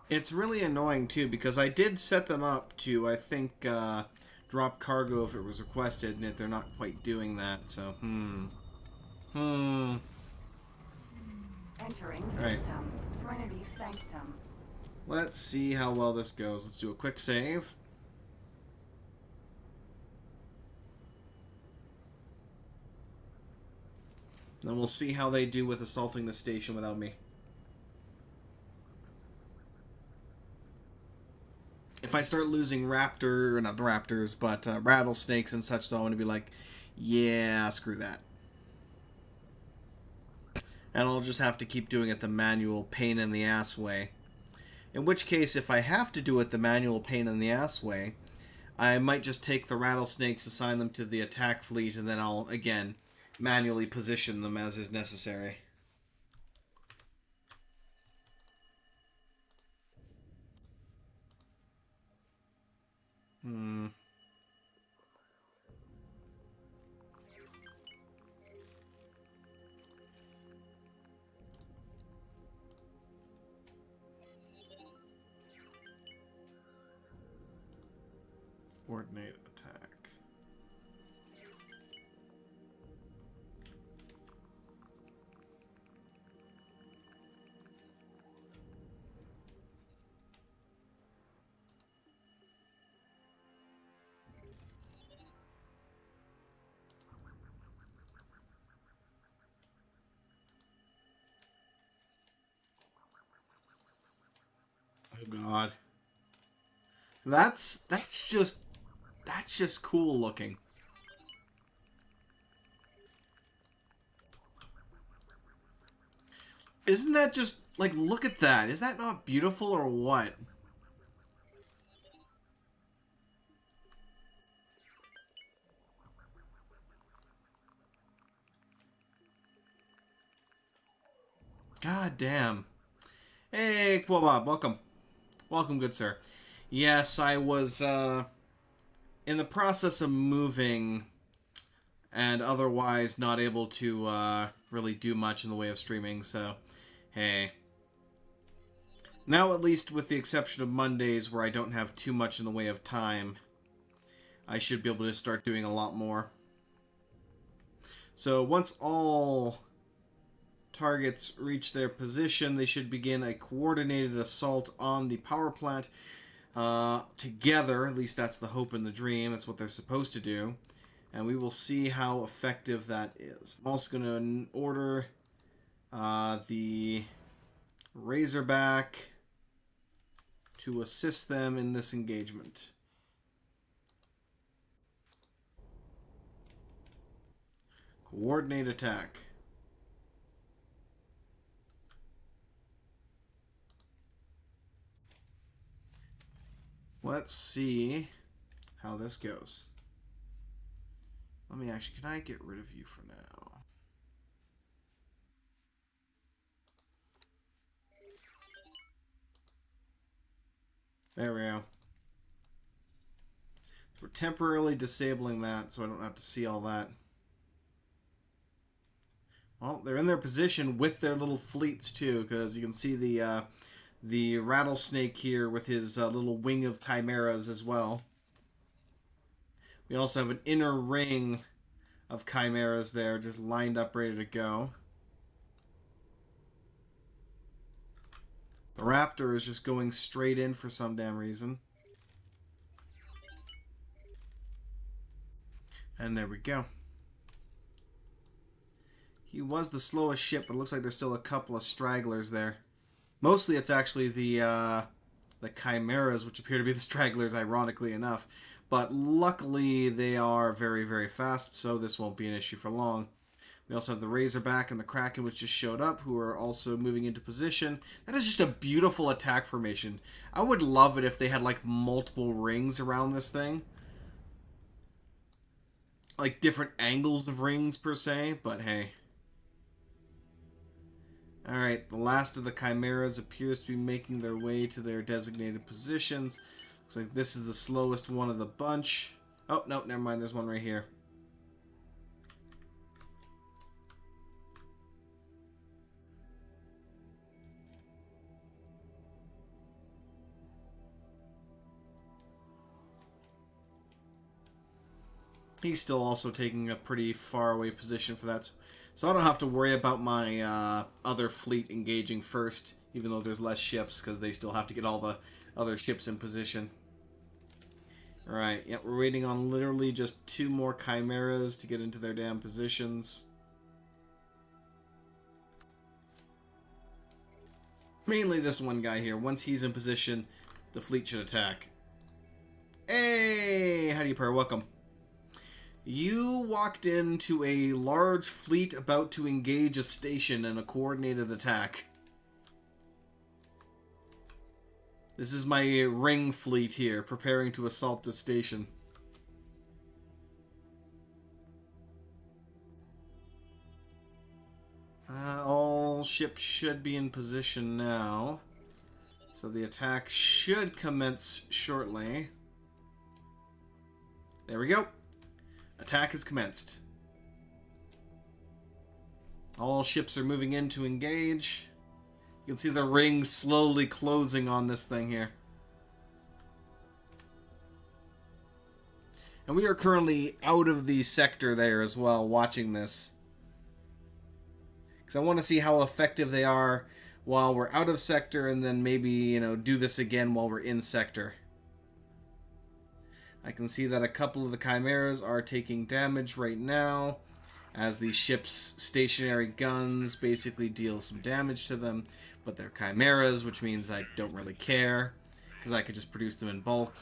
It's really annoying, too, because I did set them up to, I think, drop cargo if it was requested, and they're not quite doing that, so, Entering Right. system. Trinity Sanctum. Let's see how well this goes. Let's do a quick save. Then we'll see how they do with assaulting the station without me. If I start losing not the raptors, but rattlesnakes and such, though, I'm going to be like, yeah, screw that. And I'll just have to keep doing it the manual pain in the ass way. In which case, if I have to do it the manual pain in the ass way, I might just take the rattlesnakes, assign them to the attack fleet, and then I'll, again, manually position them as is necessary. Coordinate attack. God. That's just cool looking. Isn't that just like, look at that? Is that not beautiful or what? God damn. Hey, Quabob, welcome. Welcome, good sir. Yes, I was in the process of moving and otherwise not able to really do much in the way of streaming, so hey. Now, at least with the exception of Mondays where I don't have too much in the way of time, I should be able to start doing a lot more. So once all targets reach their position, they should begin a coordinated assault on the power plant together. At least that's the hope and the dream. That's what they're supposed to do. And we will see how effective that is. I'm also going to order the Razorback to assist them in this engagement. Coordinate attack. Let's see how this goes. Let me actually, can I get rid of you for now? There we go. We're temporarily disabling that so I don't have to see all that. Well, they're in their position with their little fleets too, because you can see the rattlesnake here with his little wing of chimeras as well. We also have an inner ring of chimeras there, just lined up, ready to go. The raptor is just going straight in for some damn reason. And there we go. He was the slowest ship, but it looks like there's still a couple of stragglers there. Mostly it's actually the chimeras, which appear to be the stragglers, ironically enough. But luckily they are very, very fast, so this won't be an issue for long. We also have the Razorback and the Kraken, which just showed up, who are also moving into position. That is just a beautiful attack formation. I would love it if they had, like, multiple rings around this thing. Like, different angles of rings, per se, but hey. Alright, the last of the Chimeras appears to be making their way to their designated positions. Looks like this is the slowest one of the bunch. Oh, no, never mind, there's one right here. He's still also taking a pretty far away position for that. So I don't have to worry about my other fleet engaging first, even though there's less ships, because they still have to get all the other ships in position. Alright, yeah, we're waiting on literally just 2 more chimeras to get into their damn positions. Mainly this one guy here. Once he's in position, the fleet should attack. Hey! How do you pair? Welcome. You walked into a large fleet about to engage a station in a coordinated attack. This is my ring fleet here, preparing to assault the station. All ships should be in position now. So the attack should commence shortly. There we go. Attack has commenced. All ships are moving in to engage. You can see the ring slowly closing on this thing here. And we are currently out of the sector there as well, watching this. Because I want to see how effective they are while we're out of sector, and then maybe, you know, do this again while we're in sector. I can see that a couple of the chimeras are taking damage right now. as the ship's stationary guns basically deal some damage to them, but they're chimeras, which means I don't really care, because I could just produce them in bulk.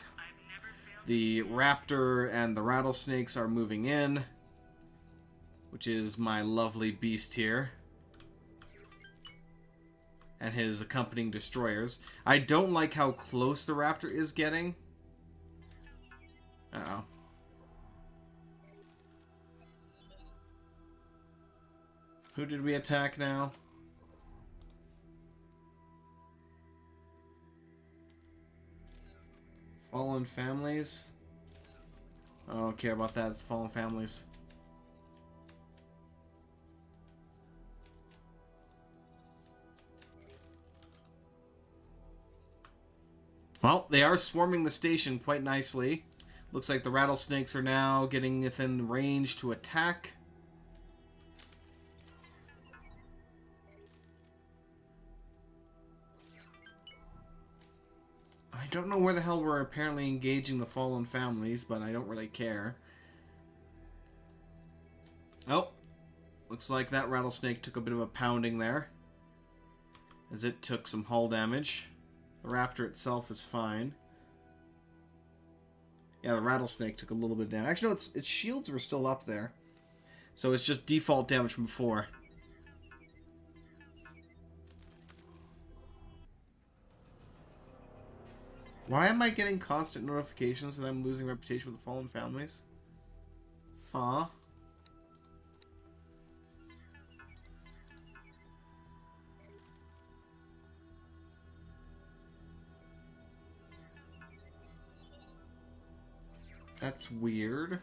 The raptor and the rattlesnakes are moving in, which is my lovely beast here, and his accompanying destroyers. I don't like how close the raptor is getting. Uh-oh. Who did we attack now? Fallen families? I don't care about that. It's fallen families. Well, they are swarming the station quite nicely. Looks like the rattlesnakes are now getting within range to attack. I don't know where the hell we're apparently engaging the fallen families, but I don't really care. Oh, looks like that rattlesnake took a bit of a pounding there, as it took some hull damage. The raptor itself is fine. Yeah, the rattlesnake took a little bit of damage. Actually, no, its shields were still up there, so it's just default damage from before. Why am I getting constant notifications that I'm losing reputation with the fallen families? Huh? That's weird.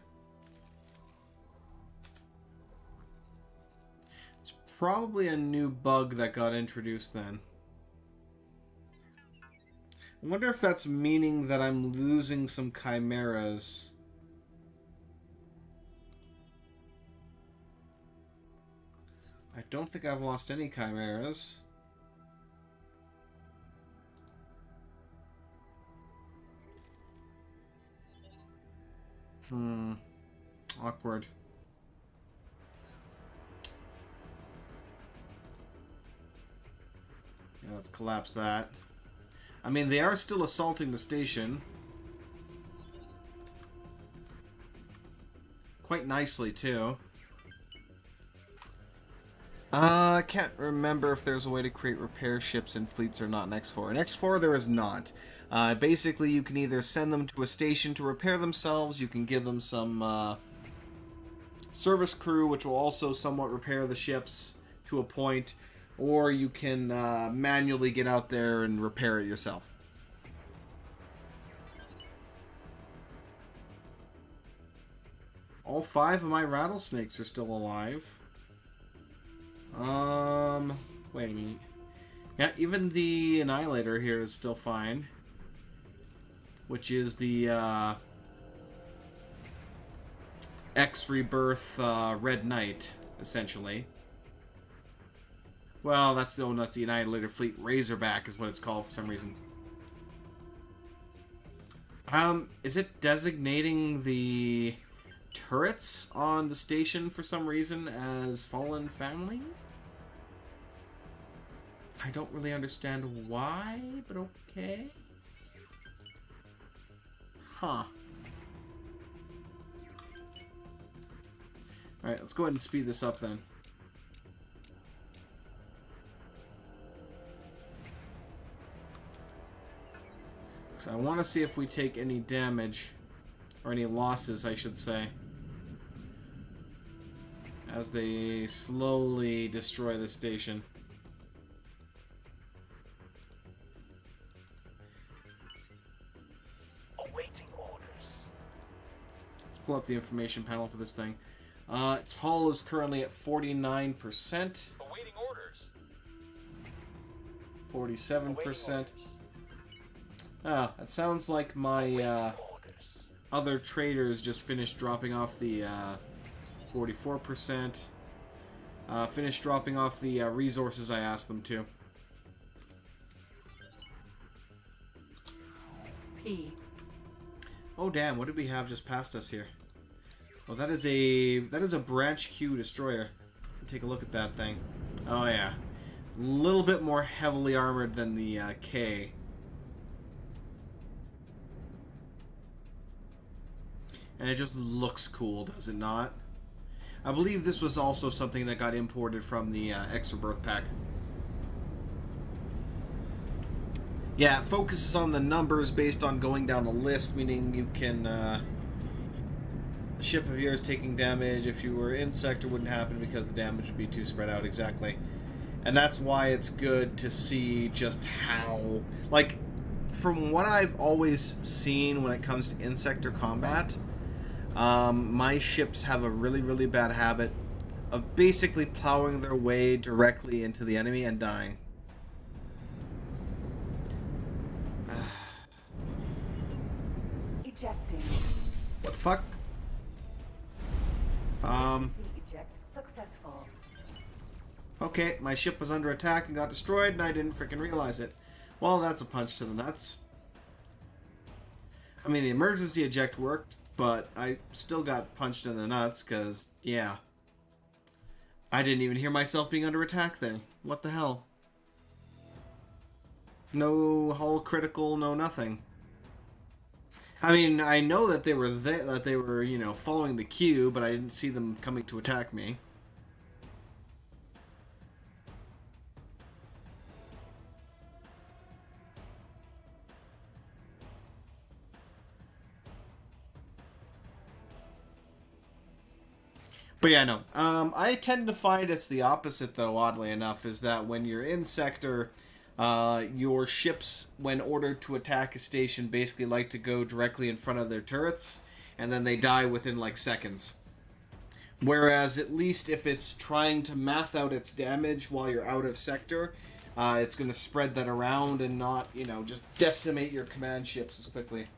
It's probably a new bug that got introduced then. I wonder if that's meaning that I'm losing some chimeras. I don't think I've lost any chimeras. Awkward. Yeah, let's collapse that. I mean, they are still assaulting the station. Quite nicely, too. I can't remember if there's a way to create repair ships and fleets or not in X4. In X4, there is not. Basically, you can either send them to a station to repair themselves, you can give them some service crew, which will also somewhat repair the ships to a point, or you can manually get out there and repair it yourself. All 5 of my rattlesnakes are still alive. Wait a minute. Yeah, even the Annihilator here is still fine. Which is the, X-Rebirth, Red Knight, essentially. Well, that's the Annihilator Fleet Razorback is what it's called for some reason. Is it designating the turrets on the station for some reason as Fallen Family? I don't really understand why, but okay. Huh. Alright, let's go ahead and speed this up then. So I want to see if we take any damage, or any losses, I should say, as they slowly destroy the station. Awaiting orders. Let's pull up the information panel for this thing. Its hull is currently at 49%. Awaiting orders. 47%. Ah, that sounds like my other traders just finished dropping off the 44%. Finished dropping off the resources I asked them to. P. Oh damn, what did we have just past us here? Well, that is a branch Q destroyer. Take a look at that thing. Oh yeah, a little bit more heavily armored than the K. And it just looks cool, does it not? I believe this was also something that got imported from the Extra Birth Pack. Yeah, it focuses on the numbers based on going down a list, meaning you can... a ship of yours taking damage, if you were in sector, wouldn't happen because the damage would be too spread out, exactly. And that's why it's good to see just how... Like, from what I've always seen when it comes to in-sector combat... my ships have a really, really bad habit of basically plowing their way directly into the enemy and dying. Ejecting. What the fuck? Eject successful. Okay, my ship was under attack and got destroyed, and I didn't freaking realize it. Well, that's a punch to the nuts. I mean, the emergency eject worked, but I still got punched in the nuts, because, yeah. I didn't even hear myself being under attack there. What the hell? No hull critical, no nothing. I mean, I know that they were there, that they were, you know, following the queue, but I didn't see them coming to attack me. But yeah, no. I tend to find it's the opposite, though, oddly enough, is that when you're in sector, your ships, when ordered to attack a station, basically like to go directly in front of their turrets, and then they die within, like, seconds. Whereas, at least if it's trying to math out its damage while you're out of sector, it's going to spread that around and not, you know, just decimate your command ships as quickly.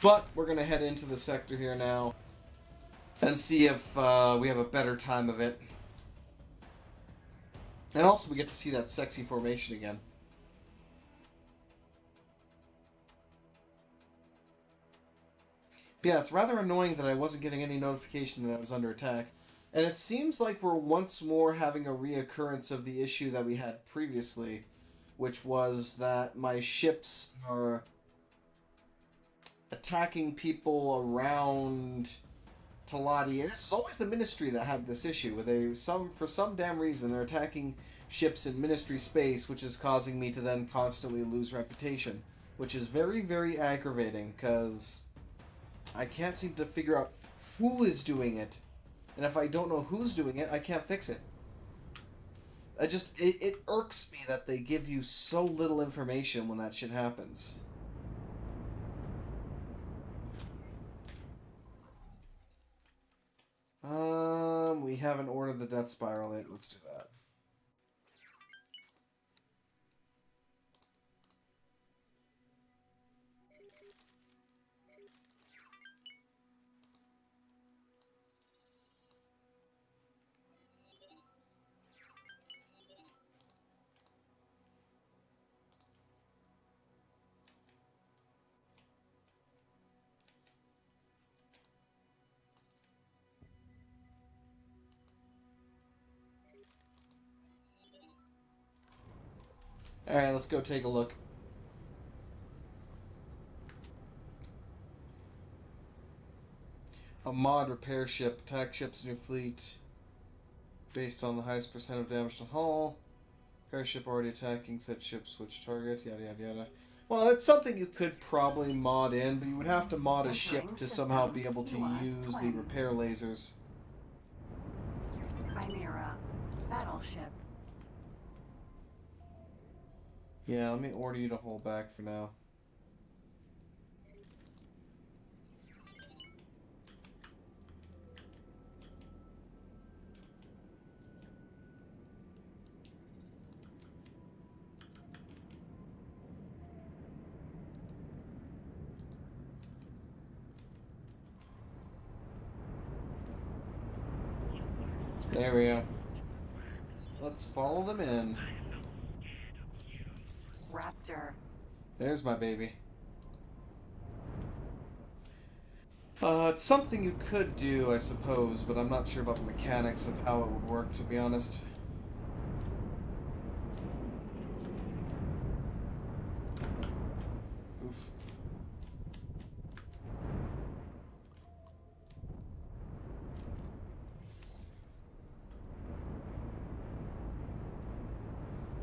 But we're going to head into the sector here now and see if we have a better time of it. And also we get to see that sexy formation again. But yeah, it's rather annoying that I wasn't getting any notification that I was under attack. And it seems like we're once more having a reoccurrence of the issue that we had previously, which was that my ships are attacking people around Talati. And this is always the Ministry that had this issue, where for some damn reason, they're attacking ships in Ministry space, which is causing me to then constantly lose reputation, which is very, very aggravating, because I can't seem to figure out who is doing it. And if I don't know who's doing it, I can't fix it. It irks me that they give you so little information when that shit happens. We haven't ordered the Death Spiral yet. Let's do that. Alright, let's go take a look. A mod repair ship. Attack ships in your fleet based on the highest percent of damage to hull. Repair ship already attacking said ship, switch target, yada yada yada. Well, it's something you could probably mod in, but you would have to mod a ship to somehow be able to use the repair lasers. Chimera. Battleship. Yeah, let me order you to hold back for now. There we go. Let's follow them in. Raptor. There's my baby. It's something you could do, I suppose, but I'm not sure about the mechanics of how it would work, to be honest. Oof.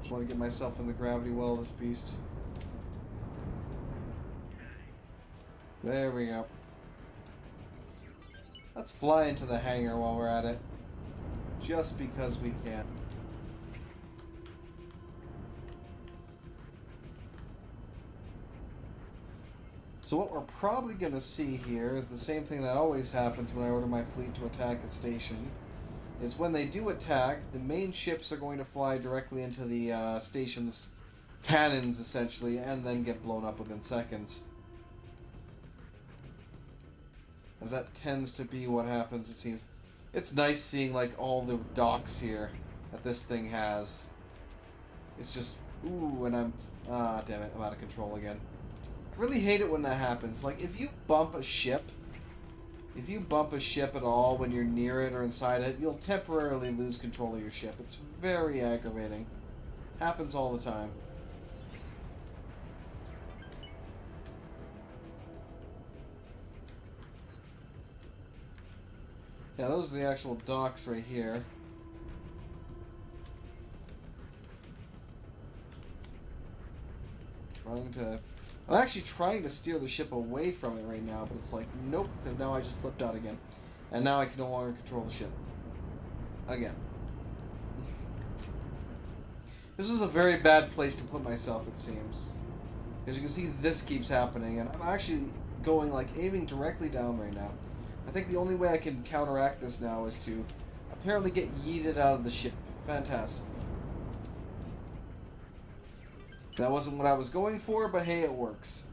Just want to get myself in the gravity well of this beast. There we go. Let's fly into the hangar while we're at it. Just because we can. So what we're probably going to see here is the same thing that always happens when I order my fleet to attack a station. Is when they do attack, the main ships are going to fly directly into the station's cannons, essentially, and then get blown up within seconds. As that tends to be what happens, it seems. It's nice seeing, like, all the docks here that this thing has. It's just, ooh, and I'm, damn it, I'm out of control again. I really hate it when that happens. Like, if you bump a ship at all when you're near it or inside it, you'll temporarily lose control of your ship. It's very aggravating. Happens all the time. Yeah, those are the actual docks right here. I'm actually trying to steer the ship away from it right now, but it's like, nope, because now I just flipped out again. And now I can no longer control the ship. Again. This was a very bad place to put myself, it seems. As you can see, this keeps happening, and I'm actually going, like, aiming directly down right now. I think the only way I can counteract this now is to apparently get yeeted out of the ship. Fantastic. That wasn't what I was going for, but hey, it works.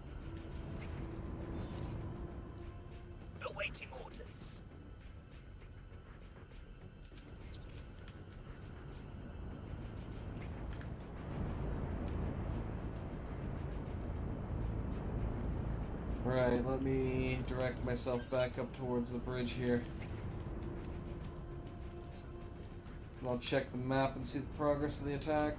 Awaiting orders. Right, let me direct myself back up towards the bridge here. And I'll check the map and see the progress of the attack.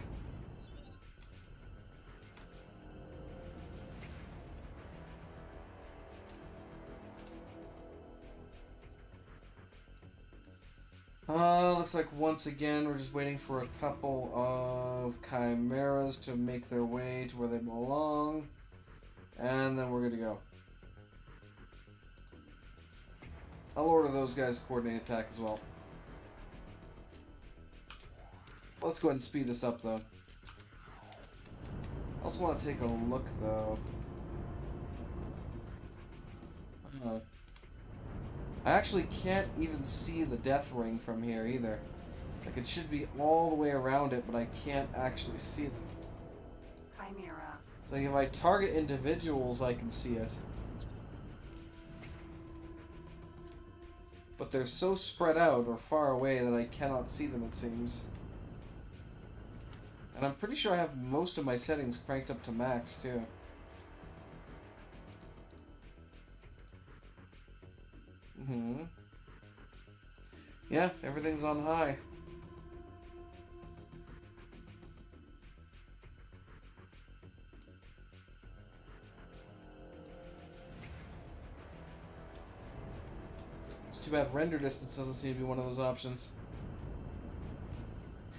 Looks like once again we're just waiting for a couple of chimeras to make their way to where they belong. And then we're good to go. I'll order those guys to coordinate attack as well. Let's go ahead and speed this up, though. I also want to take a look, though. I actually can't even see the death ring from here, either. Like, it should be all the way around it, but I can't actually see it. Chimera. So if I target individuals, I can see it. But they're so spread out or far away that I cannot see them, it seems. And I'm pretty sure I have most of my settings cranked up to max, too. Yeah, everything's on high. It's too bad render distance doesn't seem to be one of those options.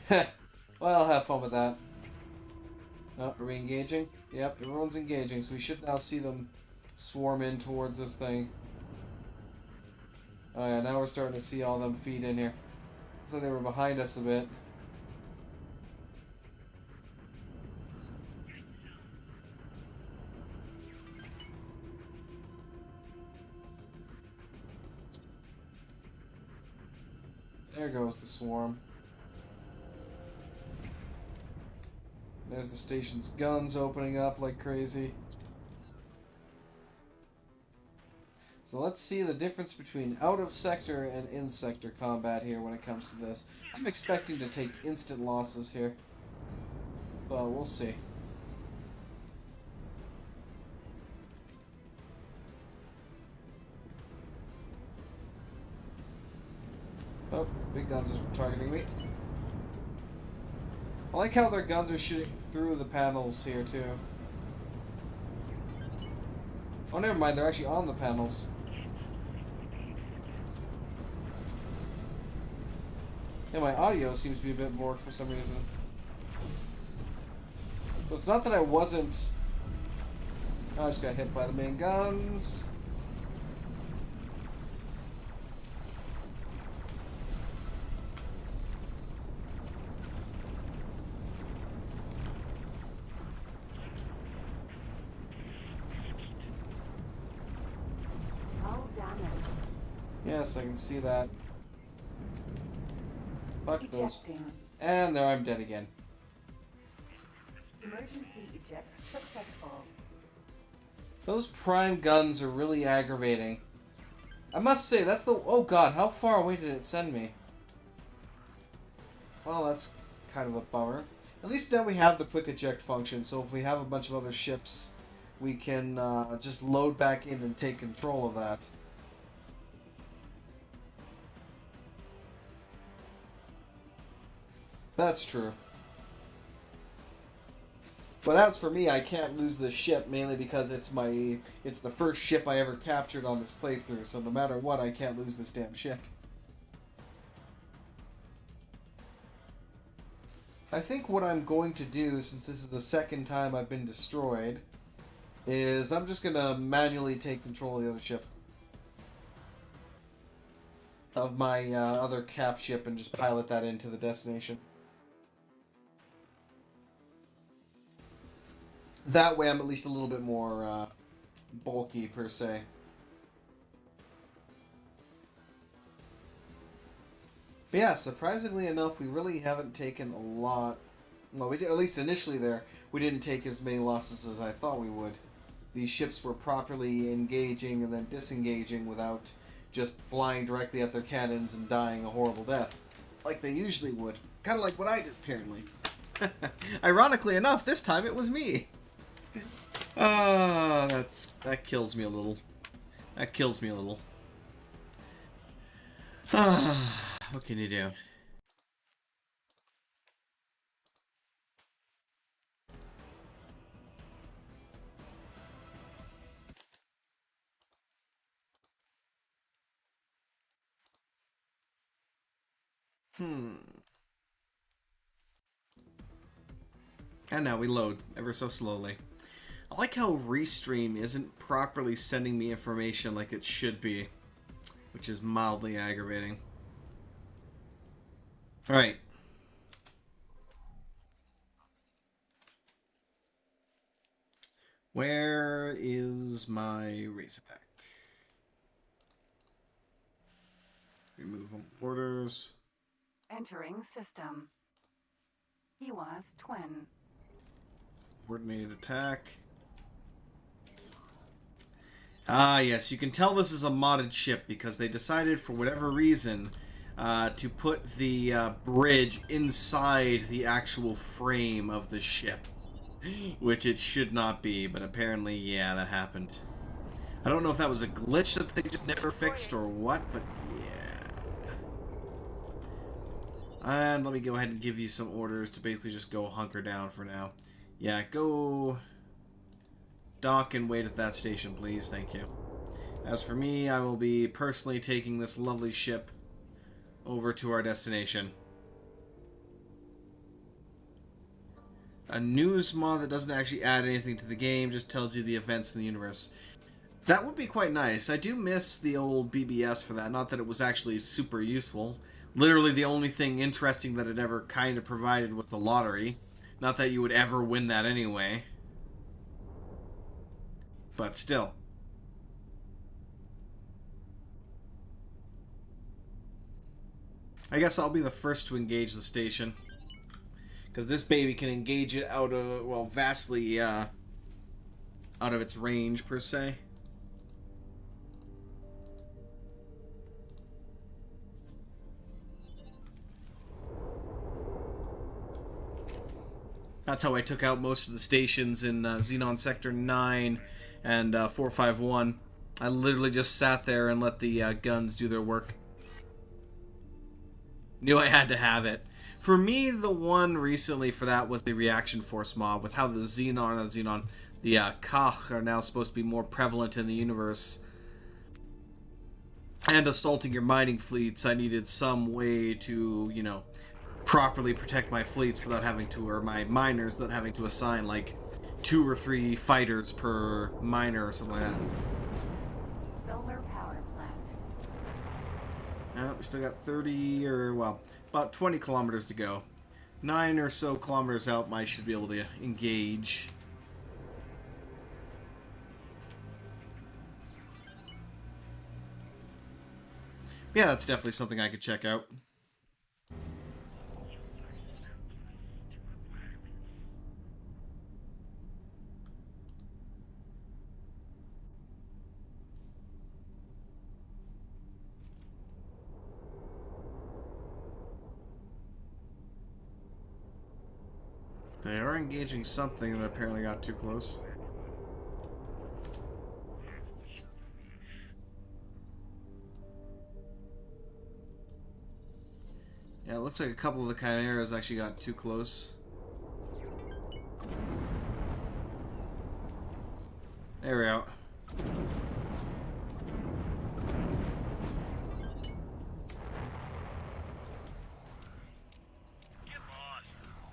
Heh. Well, I'll have fun with that. Oh, are we engaging? Yep, everyone's engaging, so we should now see them swarm in towards this thing. Oh yeah, now we're starting to see all them feed in here. So they were behind us a bit. There goes the swarm. There's the station's guns opening up like crazy. So let's see the difference between out-of-sector and in-sector combat here when it comes to this. I'm expecting to take instant losses here. But we'll see. Oh, big guns are targeting me. I like how their guns are shooting through the panels here, too. Oh, never mind, they're actually on the panels. Yeah, my audio seems to be a bit bored for some reason. So it's not that I wasn't... I just got hit by the main guns. Oh, damn it. Yes, I can see that. Fuck those. Ejecting. And there I'm dead again. Emergency eject successful. Those prime guns are really aggravating. I must say, that's the... Oh god, how far away did it send me? Well, that's kind of a bummer. At least now we have the quick eject function, so if we have a bunch of other ships, we can just load back in and take control of that. That's true. But as for me, I can't lose this ship, mainly because it's the first ship I ever captured on this playthrough, so no matter what, I can't lose this damn ship. I think what I'm going to do, since this is the second time I've been destroyed, is I'm just going to manually take control of the other ship. Of my other cap ship and just pilot that into the destination. That way I'm at least a little bit more bulky, per se. But yeah, surprisingly enough, we really haven't taken a lot... Well, we did, at least initially there, we didn't take as many losses as I thought we would. These ships were properly engaging and then disengaging without just flying directly at their cannons and dying a horrible death. Like they usually would. Kind of like what I did, apparently. Ironically enough, this time it was me. That kills me a little. That kills me a little. What can you do? And now we load, ever so slowly. I like how Restream isn't properly sending me information like it should be, which is mildly aggravating. Alright. Where is my racer pack? Remove orders. Entering system. He was twin. Coordinated attack. Ah, yes, you can tell this is a modded ship because they decided, for whatever reason, to put the bridge inside the actual frame of the ship. Which it should not be, but apparently, yeah, that happened. I don't know if that was a glitch that they just never fixed or what, but yeah. And let me go ahead and give you some orders to basically just go hunker down for now. Yeah, go dock and wait at that station, please. Thank you. As for me, I will be personally taking this lovely ship over to our destination. A news mod that doesn't actually add anything to the game, just tells you the events in the universe. That would be quite nice. I do miss the old BBS for that. Not that it was actually super useful. Literally the only thing interesting that it ever kind of provided was the lottery. Not that you would ever win that anyway. But still. I guess I'll be the first to engage the station. Because this baby can engage it out of, well, vastly out of its range, per se. That's how I took out most of the stations in Xenon Sector 9 and 451. I literally just sat there and let the guns do their work. Knew I had to have it. For me, the one recently for that was the reaction force mob, with how the Kach are now supposed to be more prevalent in the universe. And assaulting your mining fleets, I needed some way to, you know, properly protect my fleets without having to, or my miners without having to assign, like, 2 or 3 fighters per miner or something like that. Solar power plant. We still got 30, or, well, about 20 kilometers to go. 9 or so kilometers out, I should be able to engage. Yeah, that's definitely something I could check out. They are engaging something that apparently got too close. Yeah, it looks like a couple of the chimeras actually got too close. There we go.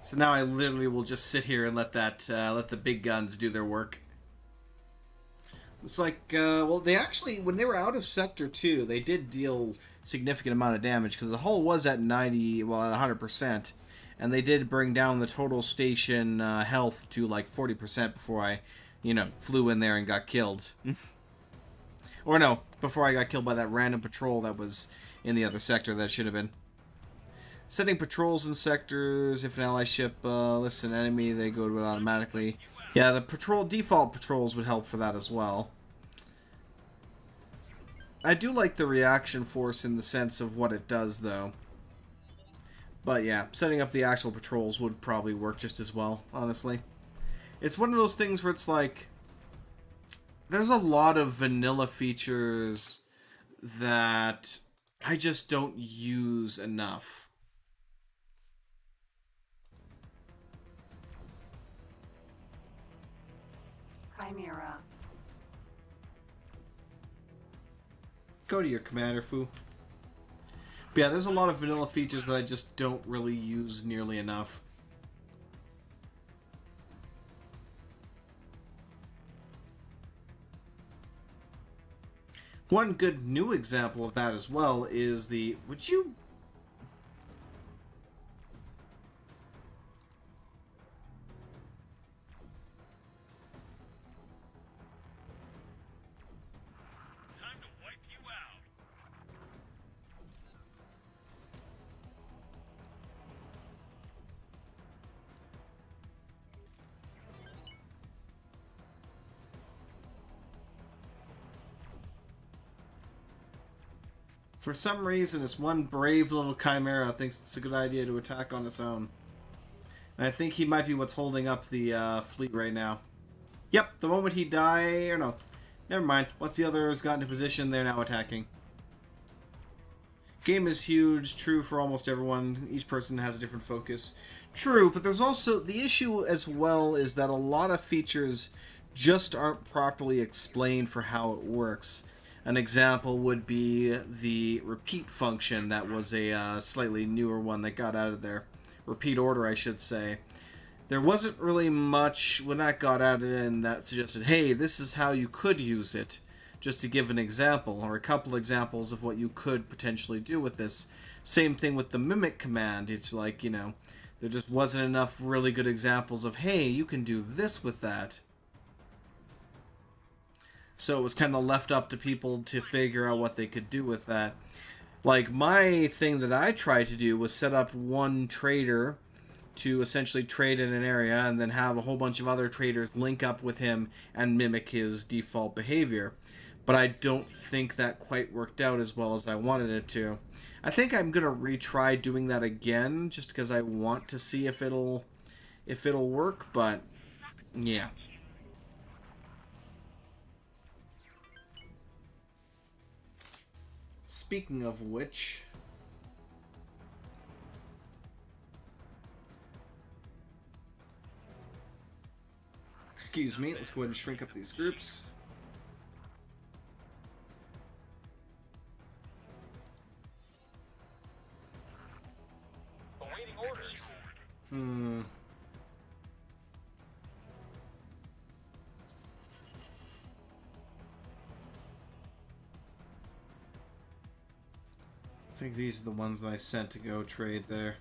So now I literally will just sit here and let let the big guns do their work. It's like, well, they actually, when they were out of Sector 2, they did deal significant amount of damage, because the hull was at 90, well, at 100%, and they did bring down the total station health to like 40% before I, you know, flew in there and got killed. Or no, before I got killed by that random patrol that was in the other sector that should have been. Setting patrols in sectors. If an ally ship lists an enemy, they go to it automatically. Yeah, the default patrols would help for that as well. I do like the reaction force in the sense of what it does, though. But yeah, setting up the actual patrols would probably work just as well, honestly. It's one of those things where it's like, there's a lot of vanilla features that I just don't use enough. Chimera. Go to your commander, Fu. But yeah, there's a lot of vanilla features that I just don't really use nearly enough. One good new example of that as well is the... Would you... For some reason, this one brave little chimera thinks it's a good idea to attack on its own. And I think he might be what's holding up the fleet right now. Yep, the moment he died... Or no, never mind. Once the others got into position, they're now attacking. Game is huge, true for almost everyone. Each person has a different focus. True, but there's also... The issue as well is that a lot of features just aren't properly explained for how it works. An example would be the repeat function. That was a slightly newer one that got out of there. Repeat order, I should say. There wasn't really much when that got added in that suggested, hey, this is how you could use it. Just to give an example, or a couple examples of what you could potentially do with this. Same thing with the mimic command. It's like, you know, there just wasn't enough really good examples of, hey, you can do this with that. So it was kind of left up to people to figure out what they could do with that. Like, my thing that I tried to do was set up one trader to essentially trade in an area and then have a whole bunch of other traders link up with him and mimic his default behavior. But I don't think that quite worked out as well as I wanted it to. I think I'm going to retry doing that again just because I want to see if it'll work, but yeah. Speaking of which, Excuse me, let's go ahead and shrink up these groups. Awaiting orders. I think these are the ones that I sent to go trade there.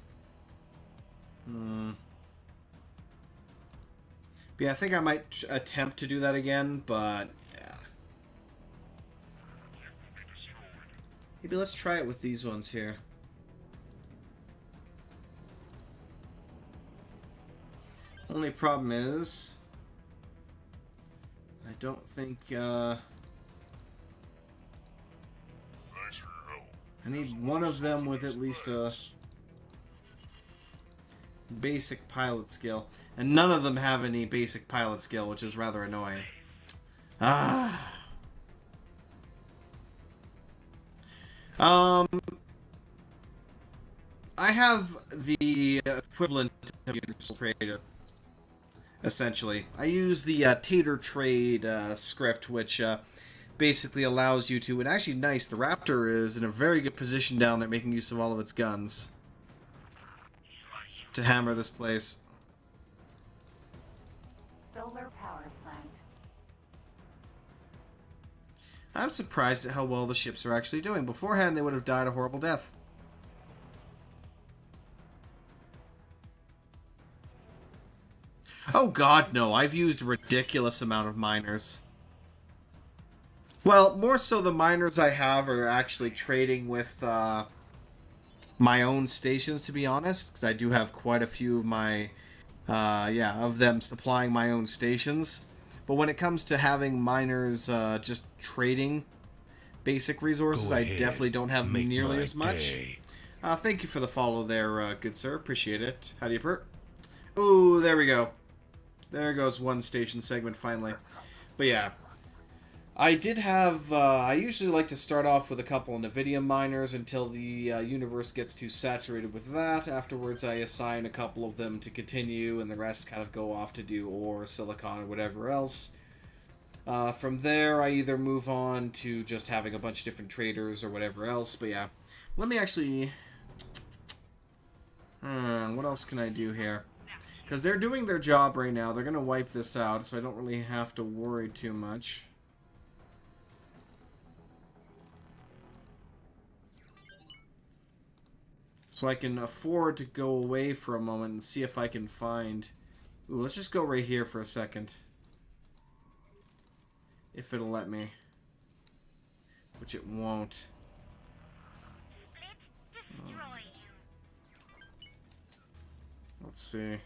But yeah, I think I might attempt to do that again, but yeah. Maybe let's try it with these ones here. Only problem is, I don't think, Thanks for your help. I need one of them with at least a basic pilot skill. And none of them have any basic pilot skill, which is rather annoying. Ah. I have the equivalent of Universal Trader, essentially. I use the Tater Trade script, which basically allows you to... And actually, nice, the Raptor is in a very good position down there, making use of all of its guns to hammer this place. Solar power plant. I'm surprised at how well the ships are actually doing. Beforehand, they would have died a horrible death. Oh god, no. I've used a ridiculous amount of miners. Well, more so the miners I have are actually trading with my own stations, to be honest. Because I do have quite a few of my... of them supplying my own stations. But when it comes to having miners just trading basic resources, I definitely don't have nearly as much. Thank you for the follow there, good sir. Appreciate it. How do you per? Ooh, there we go. There goes one station segment finally. But yeah. I did have, I usually like to start off with a couple of NVIDIA miners until the universe gets too saturated with that. Afterwards, I assign a couple of them to continue, and the rest kind of go off to do ore, silicon, or whatever else. From there, I either move on to just having a bunch of different traders or whatever else. But yeah, let me actually... what else can I do here? Because they're doing their job right now. They're going to wipe this out, so I don't really have to worry too much. So I can afford to go away for a moment and see if I can find... Ooh, let's just go right here for a second. If it'll let me. Which it won't. Let's see.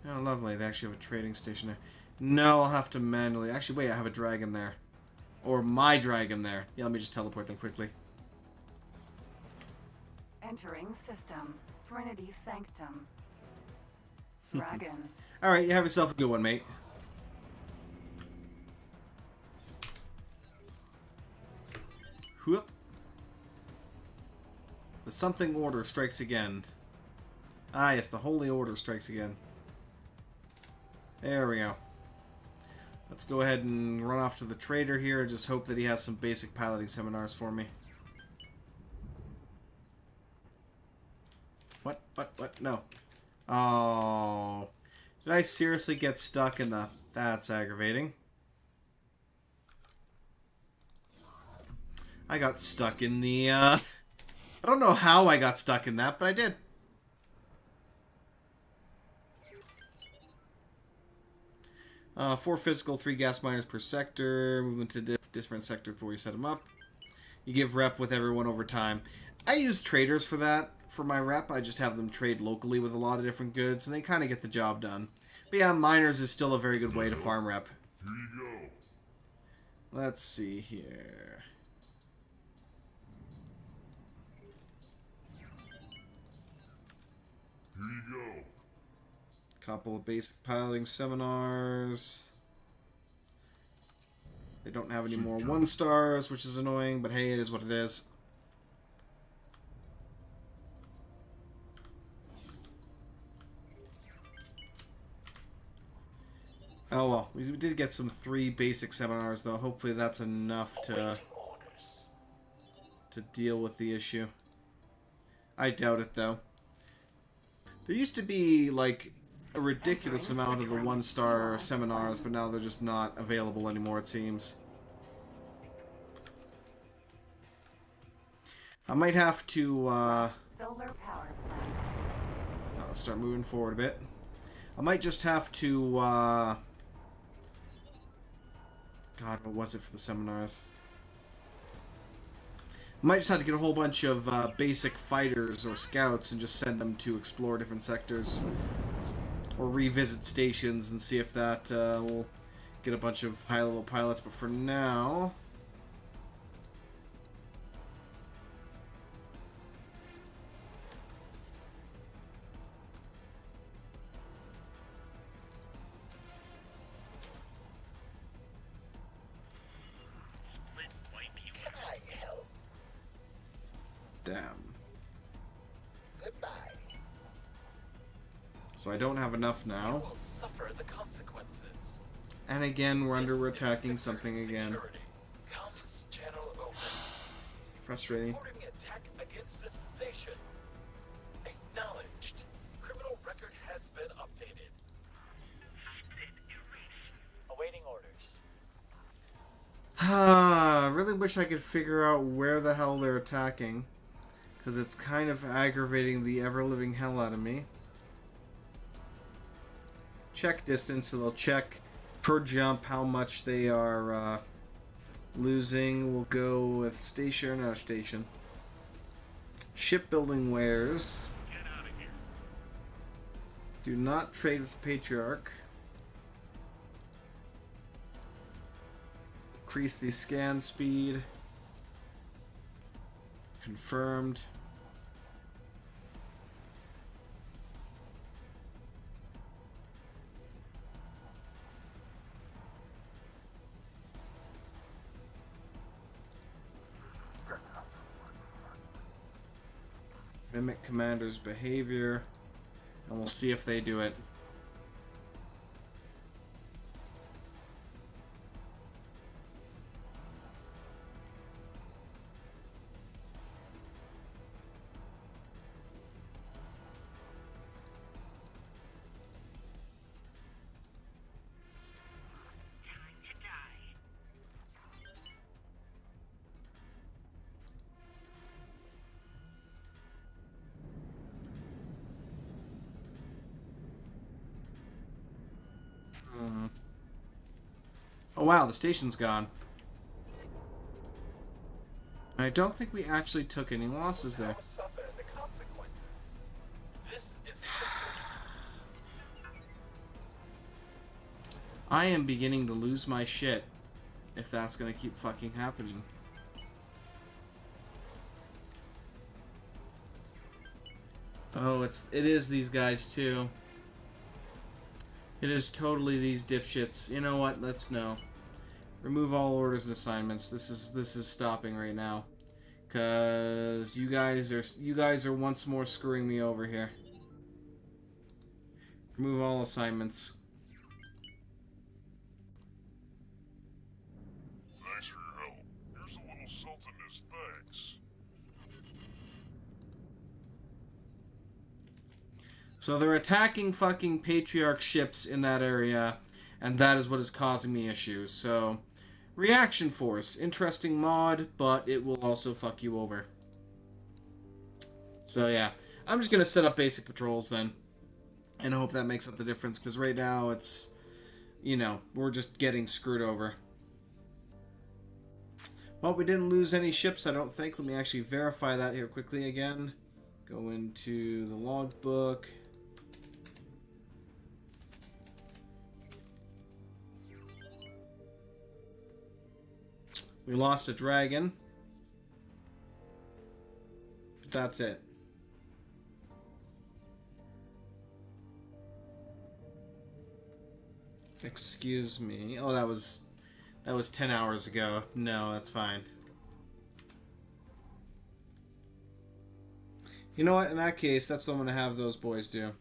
Oh, lovely. They actually have a trading station there. No, I'll have to manually... Actually, wait, I have a dragon there. Or my dragon there. Yeah, let me just teleport them quickly. Entering system. Trinity Sanctum. Dragon. Alright, you have yourself a good one, mate. Whoop. The something order strikes again. Ah, yes, the holy order strikes again. There we go. Let's go ahead and run off to the trader here and just hope that he has some basic piloting seminars for me. What? No. Oh. Did I seriously get stuck in the... That's aggravating. I got stuck in the, I don't know how I got stuck in that, but I did. Four physical, 3 gas miners per sector. Movement to different sector before you set them up. You give rep with everyone over time. I use traders for that. For my rep, I just have them trade locally with a lot of different goods, and they kind of get the job done. But yeah, miners is still a very good way to farm rep. Here you go. Let's see here. Here you go. Couple of basic piloting seminars. They don't have any more 1-stars, which is annoying, but hey, it is what it is. Oh well, we did get some 3 basic seminars though. Hopefully that's enough to Awaiting orders. deal with the issue. I doubt it though. There used to be like a ridiculous amount of the 1-star seminars, but now they're just not available anymore, it seems. I might have to Solar power plant. let's start moving forward a bit. I might just have to God, what was it for the seminars? I might just have to get a whole bunch of basic fighters or scouts and just send them to explore different sectors. Or revisit stations and see if that will get a bunch of high-level pilots. But for now... Can I help? Damn. Goodbye. So I don't have enough You now. will suffer the consequences. And again, we're This under is attacking sector something again. security. Comms channel open. Frustrating. Reporting attack against the station. Acknowledged. Criminal record has been updated. Awaiting orders. I really wish I could figure out where the hell they're attacking. Because it's kind of aggravating the ever-living hell out of me. Check distance, so they'll check per jump how much they are losing. We'll go with station or no station. Shipbuilding wares. Do not trade with the Patriarch. Increase the scan speed. Confirmed. Mimic commander's behavior, and we'll see if they do it. Oh wow, the station's gone. I don't think we actually took any losses there. Now suffer the consequences. This is I am beginning to lose my shit if that's gonna keep fucking happening. Oh, it is these guys too. It is totally these dipshits. You know what? Let's know. Remove all orders and assignments. This is stopping right now. Cause you guys are once more screwing me over here. Remove all assignments. Thanks for your help. Here's a little sultan as thanks. So they're attacking fucking Patriarch ships in that area, and that is what is causing me issues. So, Reaction Force. Interesting mod, but it will also fuck you over. So yeah, I'm just going to set up basic patrols then. And I hope that makes up the difference, because right now it's, you know, we're just getting screwed over. Well, we didn't lose any ships, I don't think. Let me actually verify that here quickly again. Go into the logbook. We lost a dragon. But that's it. Excuse me. Oh, that was 10 hours ago. No, that's fine. You know what? In that case, that's what I'm going to have those boys do.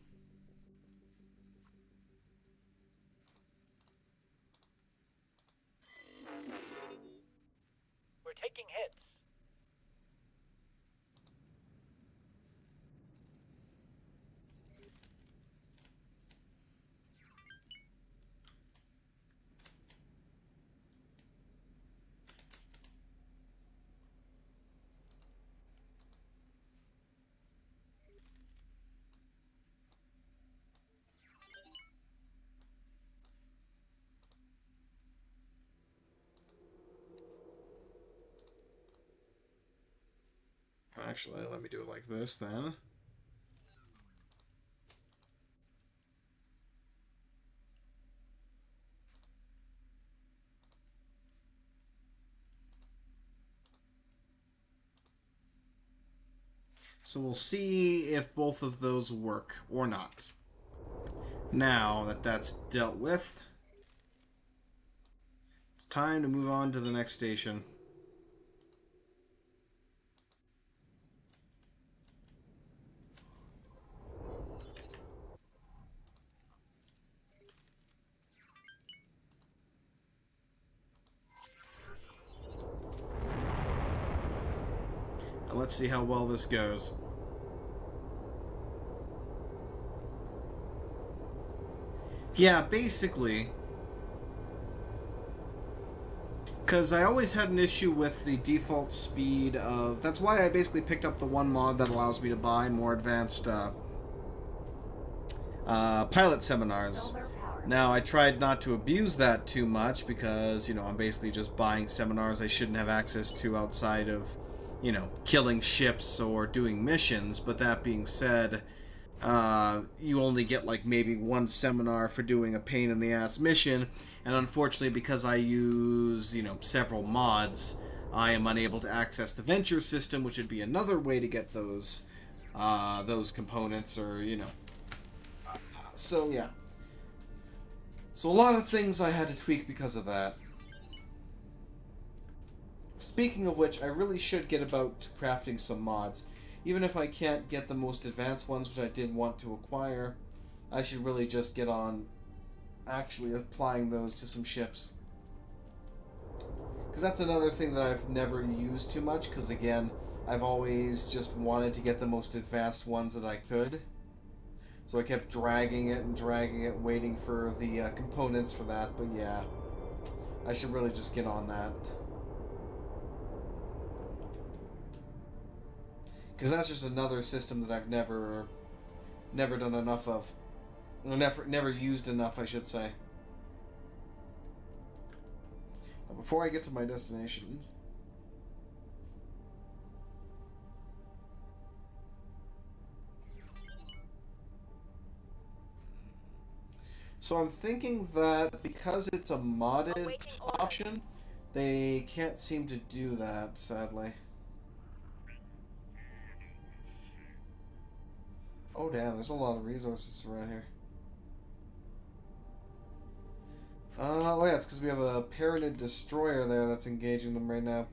hits. Actually, let me do it like this then. So we'll see if both of those work or not. Now that that's dealt with, it's time to move on to the next station. Let's see how well this goes. Yeah, basically. Because I always had an issue with the default speed of... That's why I basically picked up the one mod that allows me to buy more advanced pilot seminars. Solar power. Now, I tried not to abuse that too much because, you know, I'm basically just buying seminars I shouldn't have access to outside of, you know, killing ships or doing missions. But that being said, you only get like maybe one seminar for doing a pain in the ass mission, and unfortunately because I use, you know, several mods, I am unable to access the venture system, which would be another way to get those components, or, you know. So yeah. So a lot of things I had to tweak because of that. Speaking of which, I really should get about to crafting some mods. Even if I can't get the most advanced ones, which I did want to acquire, I should really just get on actually applying those to some ships. Because that's another thing that I've never used too much, because again, I've always just wanted to get the most advanced ones that I could. So I kept dragging it, waiting for the components for that, but yeah, I should really just get on that. Because that's just another system that I've never done enough of. Never used enough, I should say. Now, before I get to my destination... So I'm thinking that because it's a modded option, they can't seem to do that, sadly. Oh damn, there's a lot of resources around here. Oh yeah, it's because we have a Pyramid destroyer there that's engaging them right now.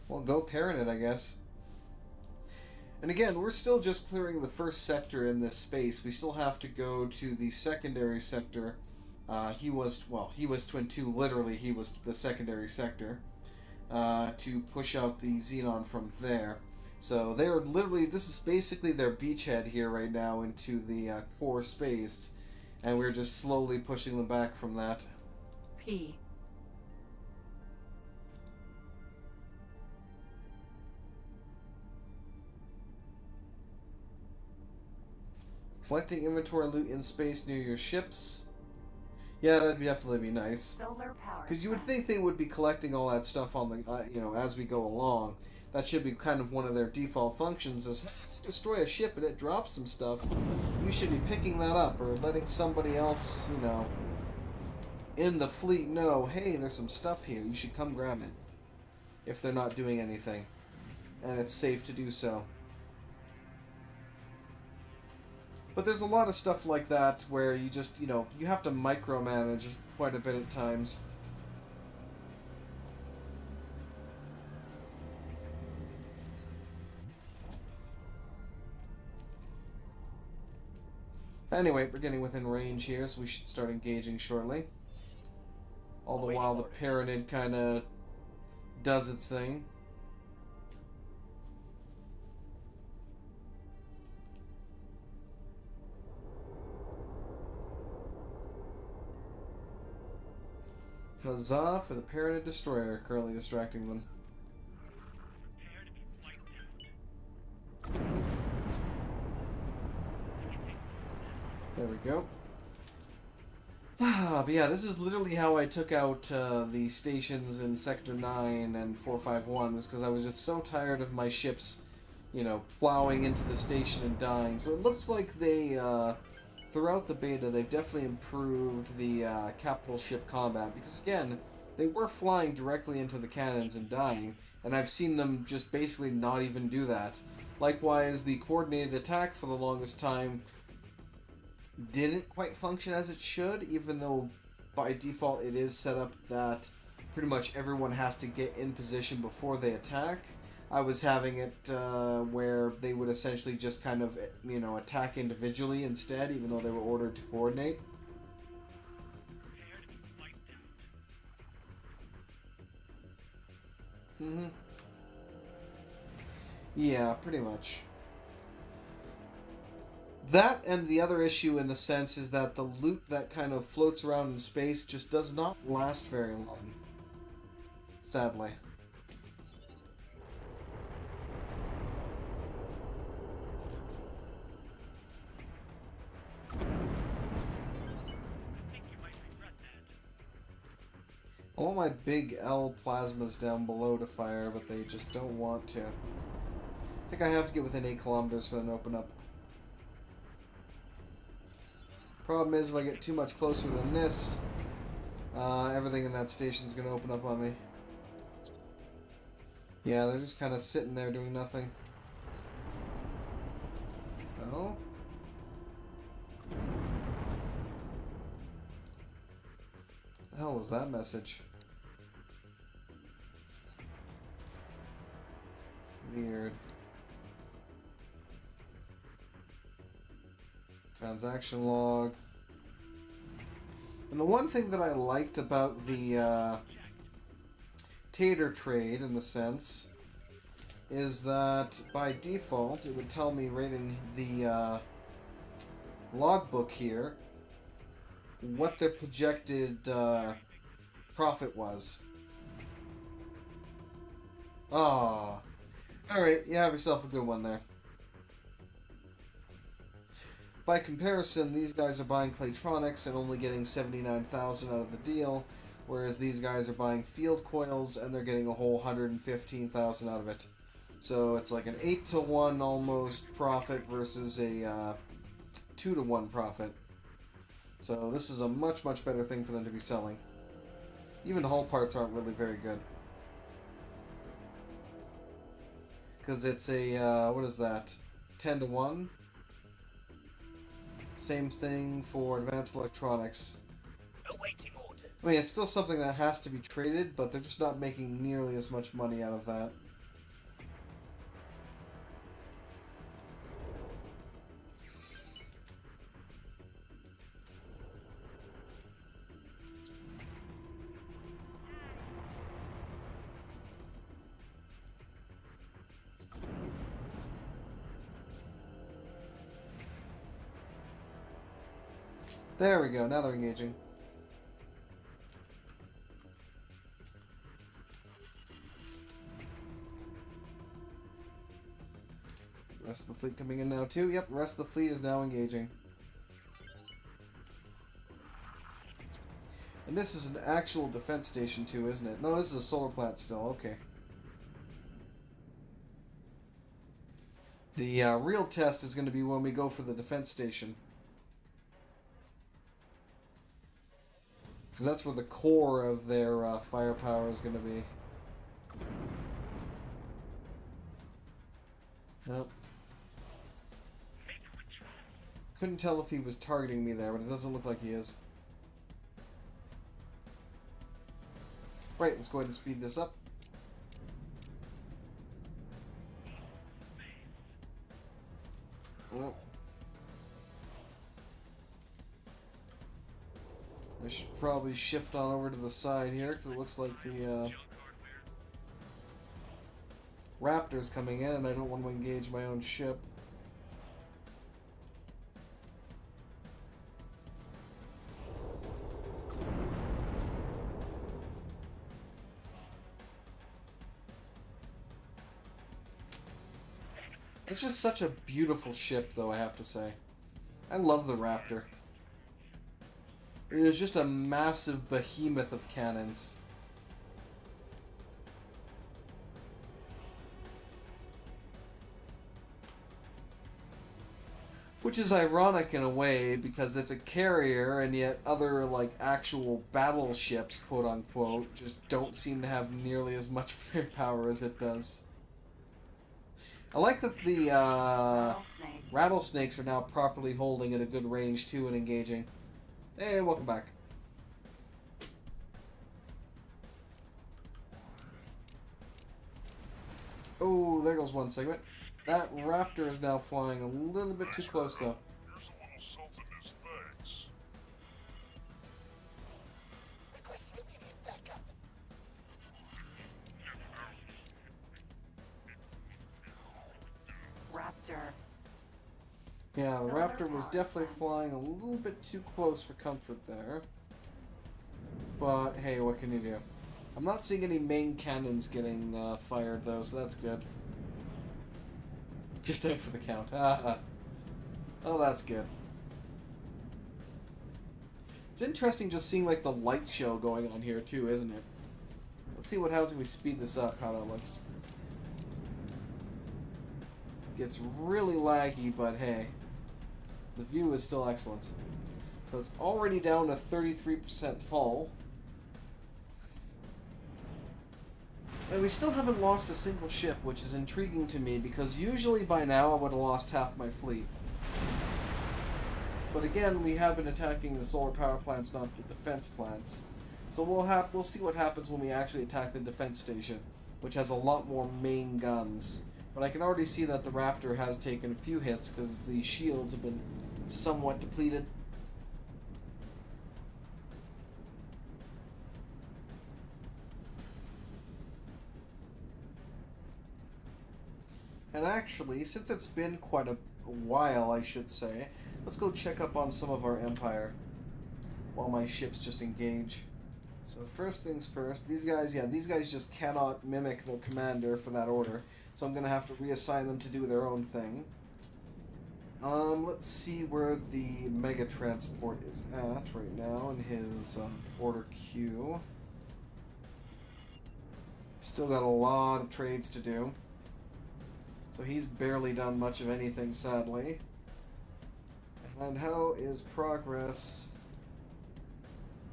Well, go Pyramid, I guess. And again, we're still just clearing the first sector in this space. We still have to go to the secondary sector. He was Twin 2, literally he was the secondary sector. To push out the Xenon from there. So they're literally, this is basically their beachhead here right now into the core space, and we're just slowly pushing them back from that. P. Collecting inventory loot in space near your ships. Yeah, that'd definitely be nice. Solar power. Because you would think they would be collecting all that stuff on the, you know, as we go along. That should be kind of one of their default functions. Is if you destroy a ship and it drops some stuff, you should be picking that up or letting somebody else, you know, in the fleet know, hey, there's some stuff here. You should come grab it. If they're not doing anything, and it's safe to do so. But there's a lot of stuff like that where you just, you know, you have to micromanage quite a bit at times. Anyway, we're getting within range here, so we should start engaging shortly. All the Awaiting while the orders. Pyramid kind of does its thing. Huzzah for the Pyramid Destroyer, currently distracting them. There we go. But yeah, this is literally how I took out the stations in Sector 9 and 451, was because I was just so tired of my ships, you know, plowing into the station and dying. So it looks like they, throughout the beta, they've definitely improved the capital ship combat, because again, they were flying directly into the cannons and dying, and I've seen them just basically not even do that. Likewise, the coordinated attack for the longest time didn't quite function as it should, even though by default it is set up that pretty much everyone has to get in position before they attack. I was having it where they would essentially just kind of, you know, attack individually instead, even though they were ordered to coordinate. Yeah, pretty much. That, and the other issue in a sense is that the loot that kind of floats around in space just does not last very long. Sadly. I want my big L plasmas down below to fire, but they just don't want to. I think I have to get within 8 kilometers for them to open up. Problem is, if I get too much closer than this, everything in that station is going to open up on me. Yeah, they're just kind of sitting there doing nothing. Oh? The hell was that message? Weird. Transaction log. And the one thing that I liked about the Tater trade, in the sense, is that by default it would tell me right in the logbook here what their projected profit was. Ah, alright, you have yourself a good one there. By comparison, these guys are buying Claytronics and only getting 79,000 out of the deal, whereas these guys are buying field coils and they're getting a whole 115,000 out of it. So it's like an 8-to-1 almost profit versus a 2-to-1 profit. So this is a much, much better thing for them to be selling. Even hull parts aren't really very good. Because it's a, what is that, 10-to-1? Same thing for advanced electronics. Awaiting orders. I mean, it's still something that has to be traded, but they're just not making nearly as much money out of that. There we go, now they're engaging. The rest of the fleet coming in now too. Yep, the rest of the fleet is now engaging. And this is an actual defense station too, isn't it? No, this is a solar plant still, okay. The real test is going to be when we go for the defense station. Because that's where the core of their firepower is going to be. Nope. Couldn't tell if he was targeting me there, but it doesn't look like he is. Right, let's go ahead and speed this up. Oh. should probably shift on over to the side here, because it looks like the Raptor's coming in, and I don't want to engage my own ship. It's just such a beautiful ship, though, I have to say. I love the Raptor. It is just a massive behemoth of cannons. Which is ironic in a way, because it's a carrier, and yet other, like, actual battleships, quote-unquote, just don't seem to have nearly as much firepower as it does. I like that the Rattlesnake. rattlesnakes are now properly holding at a good range, too, and engaging. Hey, welcome back. Oh, there goes one segment. That Raptor is now flying a little bit too close, though. Here's a little salt in his thanks. Request immediate backup. Raptor. Yeah, the Solar Raptor was power definitely plant. flying a little bit too close for comfort there. But, hey, what can you do? I'm not seeing any main cannons getting fired, though, so that's good. Just out for the count. Oh, that's good. It's interesting just seeing, like, the light show going on here, too, isn't it? Let's see what happens if we speed this up, how that looks. Gets really laggy, but hey. The view is still excellent. So it's already down to 33% hull. And we still haven't lost a single ship, which is intriguing to me, because usually by now I would have lost half my fleet. But again, we have been attacking the solar power plants, not the defense plants. So we'll see what happens when we actually attack the defense station, which has a lot more main guns. But I can already see that the Raptor has taken a few hits, because the shields have been somewhat depleted. And actually, since it's been quite a while, I should say, let's go check up on some of our Empire while my ships just engage. So first things first, these guys just cannot mimic the commander for that order, so I'm going to have to reassign them to do their own thing. Let's see where the Mega Transport is at right now in his order queue. Still got a lot of trades to do. So he's barely done much of anything, sadly. And how is progress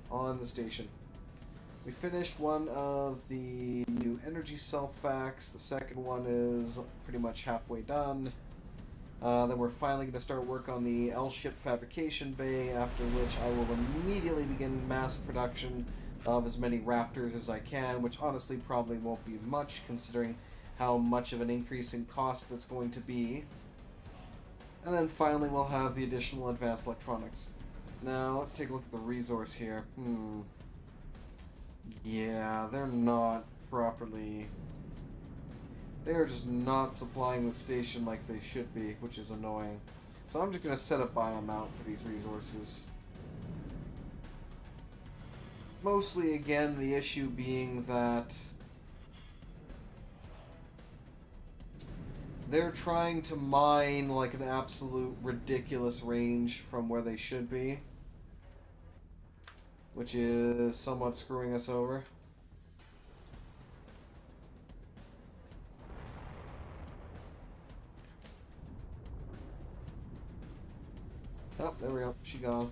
on the station? We finished one of the new energy cell facts. The second one is pretty much halfway done. Then we're finally going to start work on the L-ship fabrication bay, after which I will immediately begin mass production of as many Raptors as I can, which honestly probably won't be much, considering how much of an increase in cost that's going to be. And then finally we'll have the additional advanced electronics. Now let's take a look at the resource here. Yeah, they're not properly... They are just not supplying the station like they should be, which is annoying. So I'm just going to set a buy amount for these resources. Mostly, again, the issue being that they're trying to mine like an absolute ridiculous range from where they should be, which is somewhat screwing us over. Oh, there we go. She gone.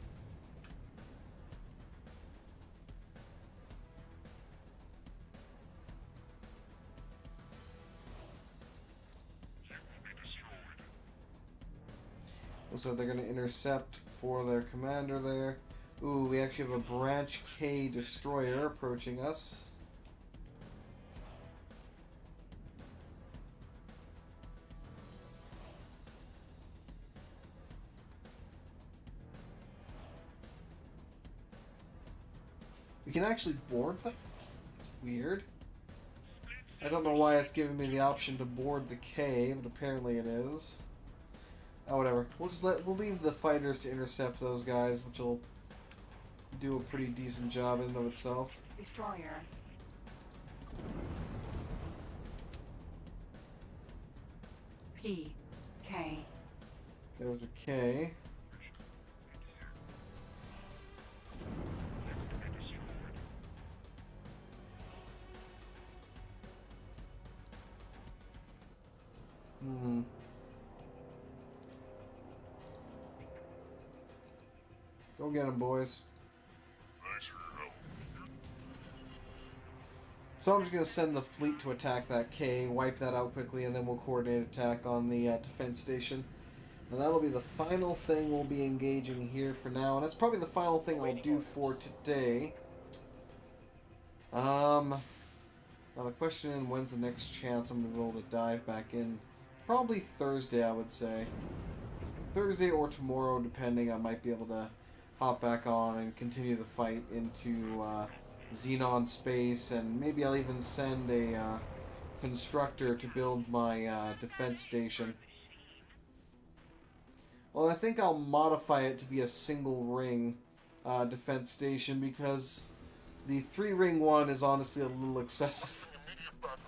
So they're going to intercept for their commander there. Ooh, we actually have a Branch K destroyer approaching us. We can actually board them? It's weird. I don't know why it's giving me the option to board the K, but apparently it is. Oh, whatever. We'll leave the fighters to intercept those guys, which will do a pretty decent job in and of itself. Destroyer. P. K. There's the K. Go get him, boys. Thanks for your help. So I'm just going to send the fleet to attack that K, wipe that out quickly, and then we'll coordinate attack on the defense station. And that'll be the final thing we'll be engaging here for now. And that's probably the final thing I'll do for today. Now the question is, when's the next chance I'm going to be able to dive back in? Probably Thursday, I would say. Thursday or tomorrow, depending. I might be able to hop back on and continue the fight into Xenon space, and maybe I'll even send a constructor to build my defense station. Well, I think I'll modify it to be a single ring defense station, because the 3-ring one is honestly a little excessive. Immediate backup.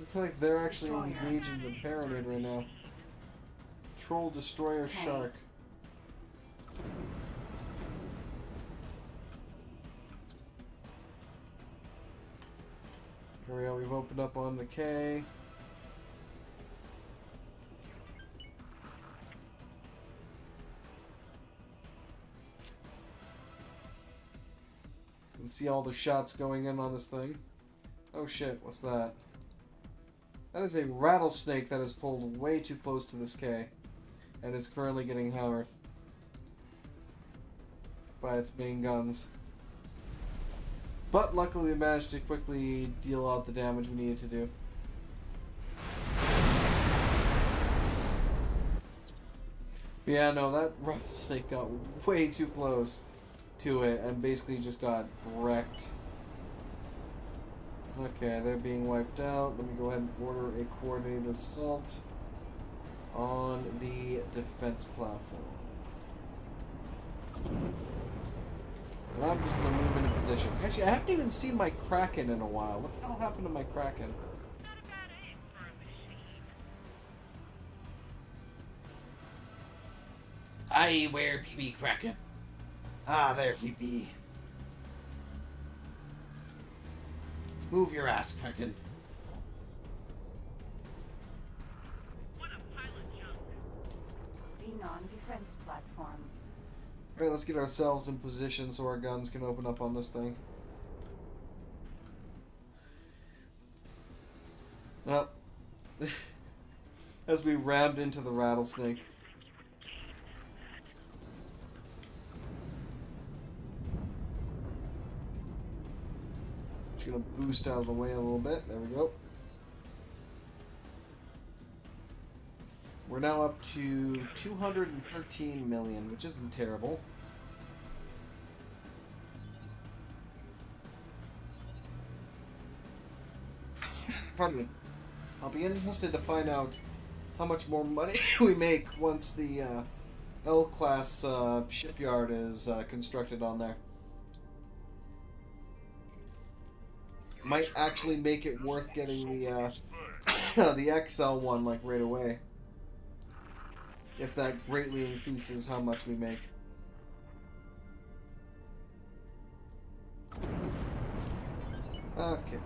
Looks like they're actually engaging the Paranid right now. Troll, Destroyer, Shark. Here we go, we've opened up on the K. You can see all the shots going in on this thing. Oh shit, what's that? That is a rattlesnake that is pulled way too close to this K and is currently getting hammered by its main guns. But luckily we managed to quickly deal out the damage we needed to do. But yeah, no, that rattlesnake got way too close to it and basically just got wrecked. Okay, they're being wiped out. Let me go ahead and order a coordinated assault on the defense platform. And I'm just going to move into position. Actually, I haven't even seen my Kraken in a while. What the hell happened to my Kraken? Not a bad aim for a machine. Aye, where be Kraken? Ah, there he be. Move your ass, Kraken. What a pile of junk. Xenon defense platform. Alright, let's get ourselves in position so our guns can open up on this thing. Well, as we rammed into the rattlesnake. Just gonna boost out of the way a little bit. There we go. We're now up to 213 million, which isn't terrible. Pardon me. I'll be interested to find out how much more money we make once the L-class shipyard is constructed on there. Might actually make it worth getting the the XL one like right away, if that greatly increases how much we make. Okay.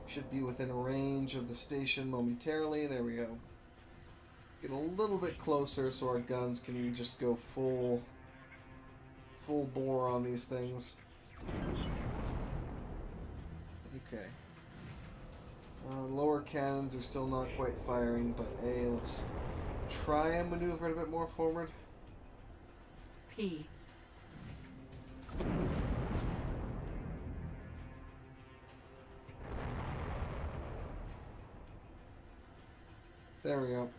Should be within a range of the station momentarily. There we go. Get a little bit closer so our guns can just go full bore on these things. Okay. Lower cannons are still not quite firing, but hey, let's try and maneuver it a bit more forward. P. There we go.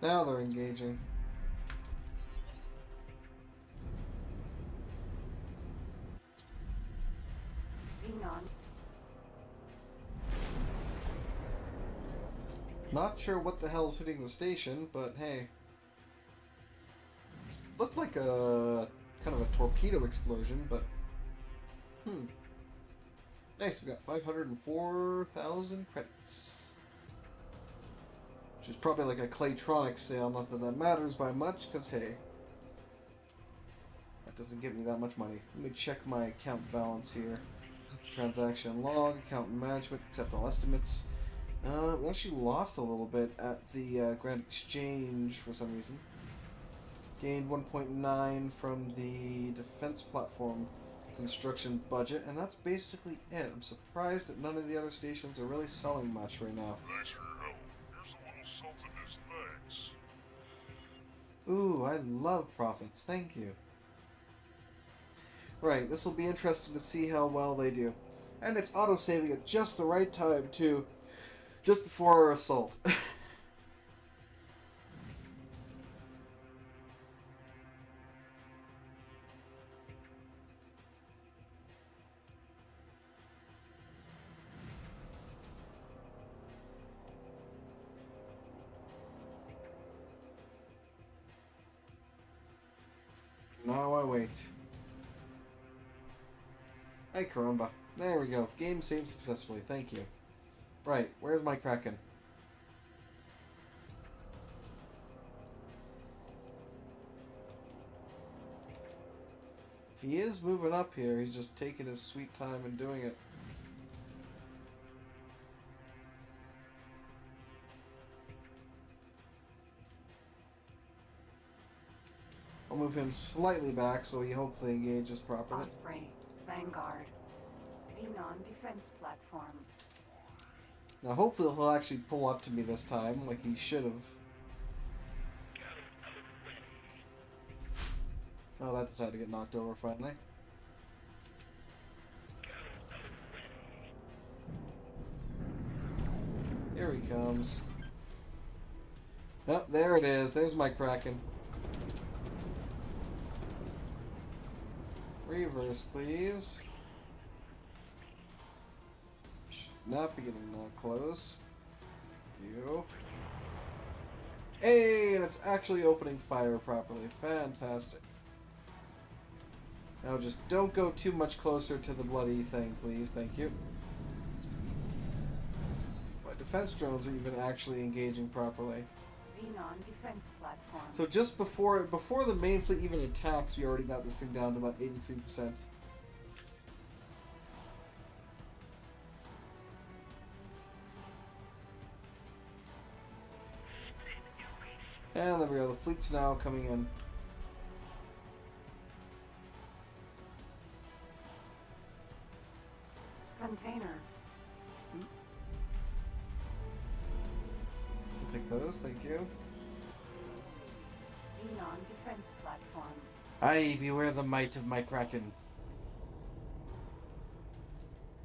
Now they're engaging. Xenon. Not sure what the hell's hitting the station, but hey. Looked like a kind of a torpedo explosion, but nice. We got 504,000 credits, which is probably like a Claytronics sale. Not that that matters by much, because hey, that doesn't give me that much money. Let me check my account balance here. Transaction log, account management, accept all estimates. We actually lost a little bit at the Grand Exchange for some reason. Gained 1.9 from the defense platform construction budget, and that's basically it. I'm surprised that none of the other stations are really selling much right now. Thanks for your help. Here's a little something as thanks. Ooh, I love profits. Thank you. Right, this will be interesting to see how well they do. And it's auto-saving at just the right time, too. Just before our assault. Now I wait. Hey, caramba. There we go. Game saved successfully. Thank you. Right, where's my Kraken? He is moving up here. He's just taking his sweet time and doing it. I'll move him slightly back so he hopefully engages properly. Osprey. Vanguard. Xenon defense platform. Now hopefully he'll actually pull up to me this time, like he should have. Oh, that decided to get knocked over finally. Here he comes. Oh, there it is. There's my Kraken. Reverse, please. Should not be getting that close. Thank you. Hey, and it's actually opening fire properly. Fantastic. Now just don't go too much closer to the bloody thing, please. Thank you. My defense drones are even actually engaging properly. Xenon defense platform. So just before the main fleet even attacks, we already got this thing down to about 83%. And there we go. The fleet's now coming in. Container. I'll take those. Thank you. Xenon defense platform. Aye, beware the might of my Kraken.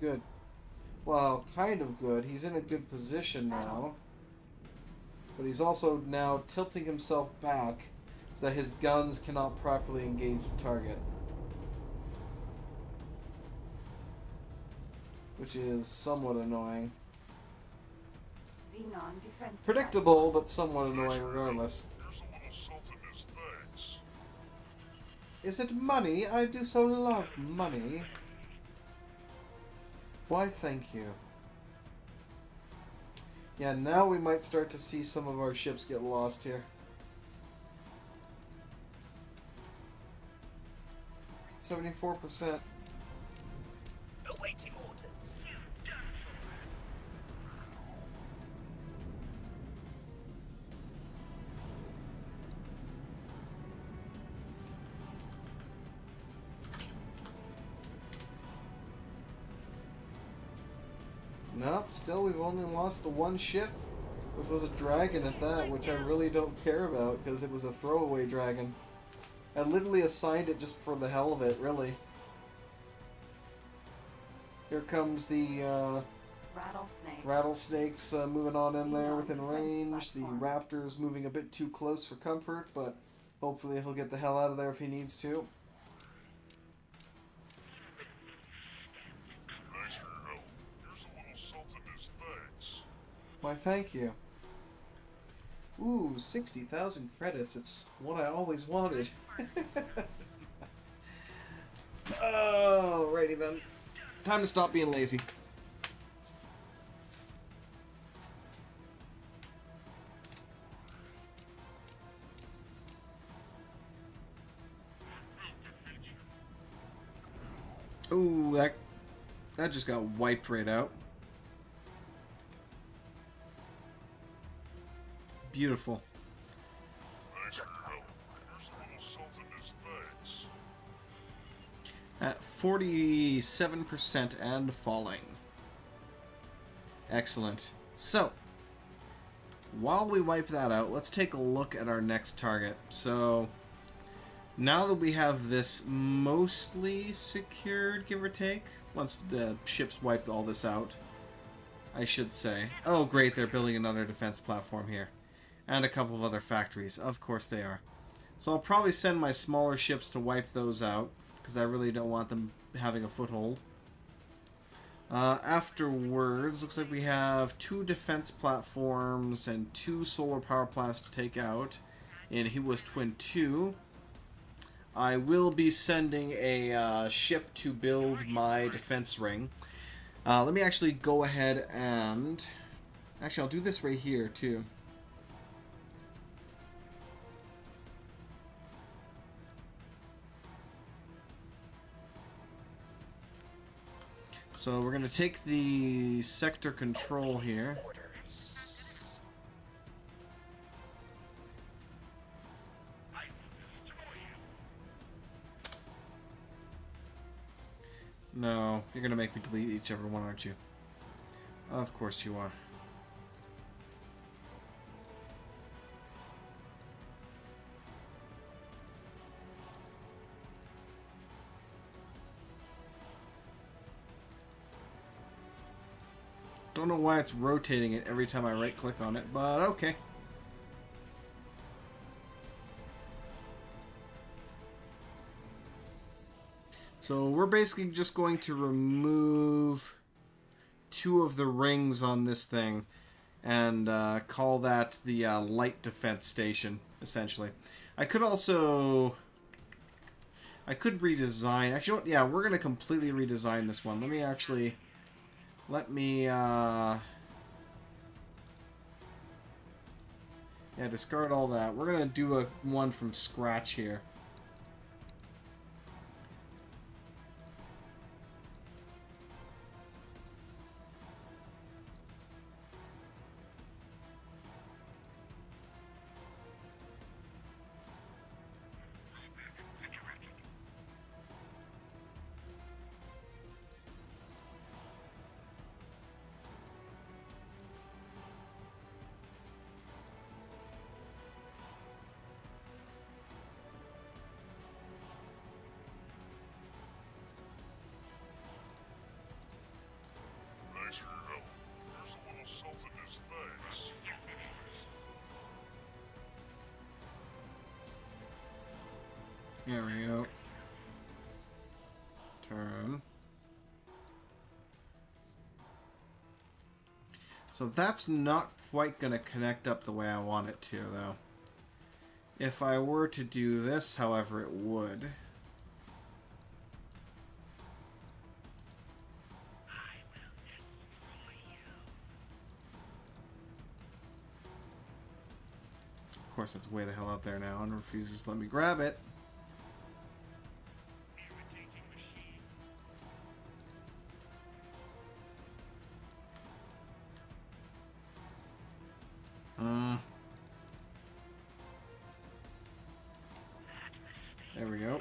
Good. Well, kind of good. He's in a good position now. But he's also now tilting himself back so that his guns cannot properly engage the target. Which is somewhat annoying. Xenon defense Predictable, but somewhat annoying regardless. Here's a little something as thanks. Is it money? I do so love money. Why, thank you. Yeah, now we might start to see some of our ships get lost here. 74%. Awaiting orders. Nope, still we've only lost the one ship, which was a dragon at that, which I really don't care about because it was a throwaway dragon. I literally assigned it just for the hell of it, really. Here comes the rattlesnakes moving on in there within range. The raptor's moving a bit too close for comfort, but hopefully he'll get the hell out of there if he needs to. Thanks for your help. Here's a little salt in his thanks. Why, thank you. Ooh, 60,000 credits. It's what I always wanted. Alrighty then. Time to stop being lazy. Ooh, that just got wiped right out. Beautiful. Thanks for your help. Here's a little salt in his thanks. At 47% and falling. Excellent. So, while we wipe that out, let's take a look at our next target. So, now that we have this mostly secured, give or take, once the ship's wiped all this out, I should say. Oh, great, they're building another defense platform here. And a couple of other factories. Of course they are. So I'll probably send my smaller ships to wipe those out, because I really don't want them having a foothold. Afterwards, looks like we have 2 defense platforms and 2 solar power plants to take out in He-Was Twin 2. I will be sending a ship to build my defense ring. Let me actually go ahead and... Actually, I'll do this right here, too. So we're going to take the sector control here. No, you're going to make me delete each every one, aren't you? Of course you are. Don't know why it's rotating it every time I right click on it, but okay. So we're basically just going to remove 2 of the rings on this thing and call that the light defense station, essentially. I could also... I could redesign... Actually, yeah, we're going to completely redesign this one. Let me actually... Let me, yeah, discard all that. We're going to do one from scratch here. Thanks for your help. Here's a little salt in his thanks. There we go. Turn. So that's not quite going to connect up the way I want it to, though. If I were to do this, however, it would. Of course, that's way the hell out there now and refuses to let me grab it. There we go.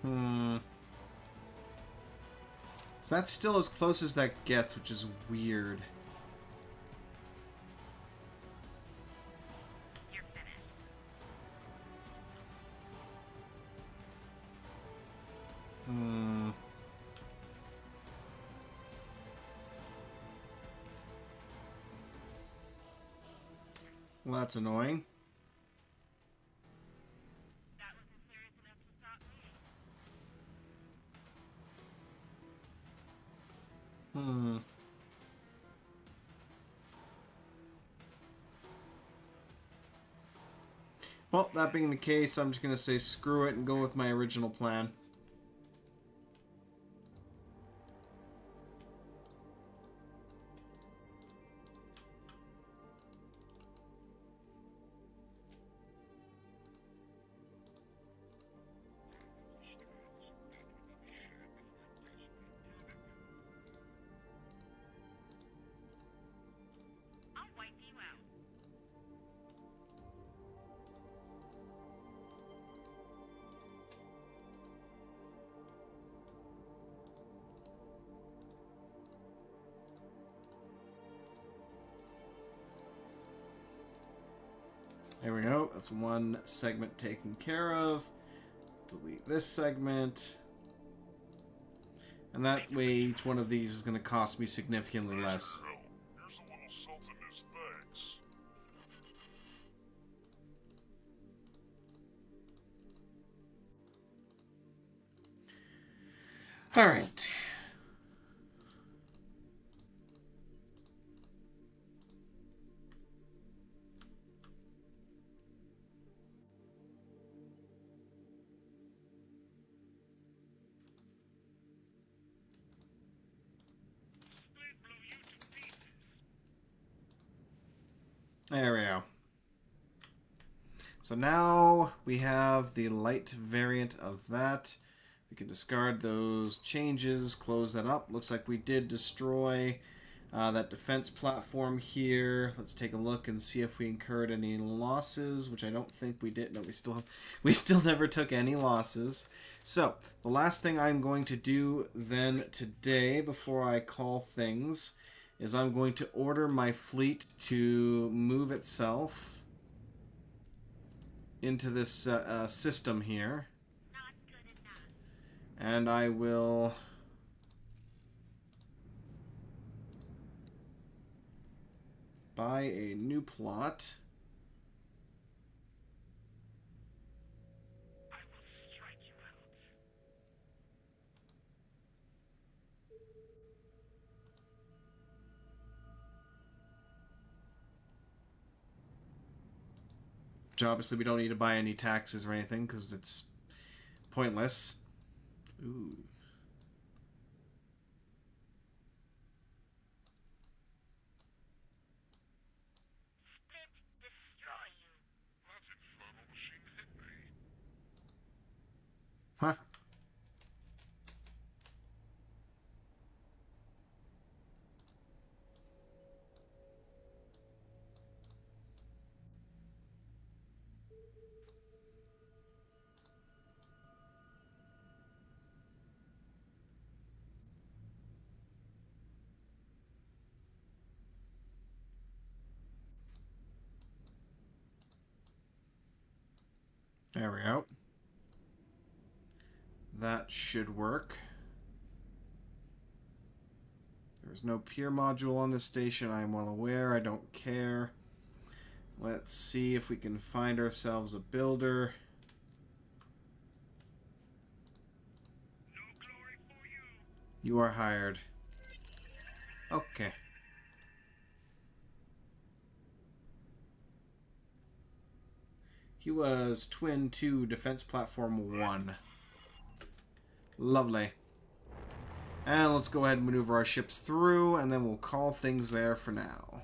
Hmm. So that's still as close as that gets, which is weird. You're finished. Hmm. Well, that's annoying. That wasn't serious enough to stop me. Hmm. Well, that being the case, I'm just going to say screw it and go with my original plan. I'll wipe you out. There we go. That's one segment taken care of. Delete this segment. And that way, each one of these is going to cost me significantly less. Hell, here's a little salt in his thanks. Alright. There we go. So now we have the light variant of that. We can discard those changes, close that up. Looks like we did destroy that defense platform here. Let's take a look and see if we incurred any losses, which I don't think we did. No, we still never took any losses. So the last thing I'm going to do then today before I call things is I'm going to order my fleet to move itself into this system here. Not good enough. And I will buy a new plot. I will strike you out. Which obviously we don't need to buy any taxes or anything because it's pointless. Ooh. Spit, destroy you. That infernal machine hit me. Huh. There we go. That should work. There's no peer module on this station. I am well aware. I don't care. Let's see if we can find ourselves a builder. No glory for you. You are hired. Okay. He was Twin 2 Defense Platform 1. Lovely. And let's go ahead and maneuver our ships through, and then we'll call things there for now.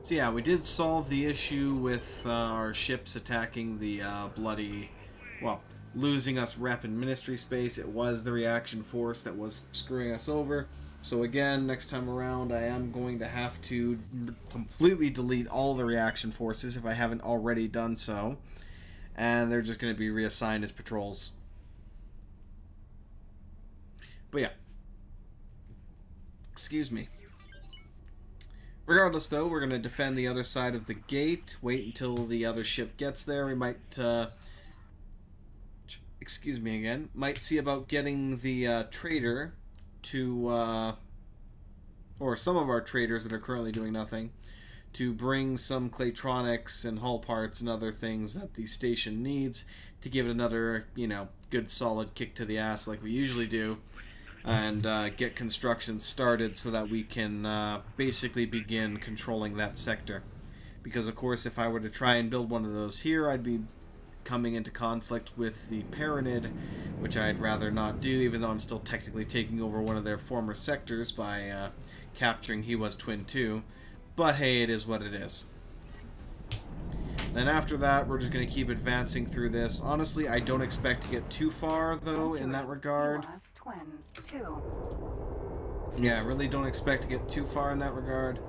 So yeah, we did solve the issue with our ships attacking the bloody... Well, losing us rep in ministry space. It was the reaction force that was screwing us over. So again, next time around, I am going to have to completely delete all the reaction forces if I haven't already done so. And they're just going to be reassigned as patrols. But yeah. Excuse me. Regardless, though, we're going to defend the other side of the gate. Wait until the other ship gets there. We might... excuse me again. Might see about getting the trader to... or some of our traders that are currently doing nothing, to bring some Claytronics and hull parts and other things that the station needs to give it another, you know, good solid kick to the ass like we usually do, and get construction started so that we can basically begin controlling that sector. Because, of course, if I were to try and build one of those here, I'd be coming into conflict with the Paranid, which I'd rather not do, even though I'm still technically taking over one of their former sectors by capturing He Was Twin 2. But hey, it is what it is. Then after that, we're just going to keep advancing through this. Honestly, I don't expect to get too far, though, in that regard. He Was Twin 2. Yeah, I really don't expect to get too far in that regard,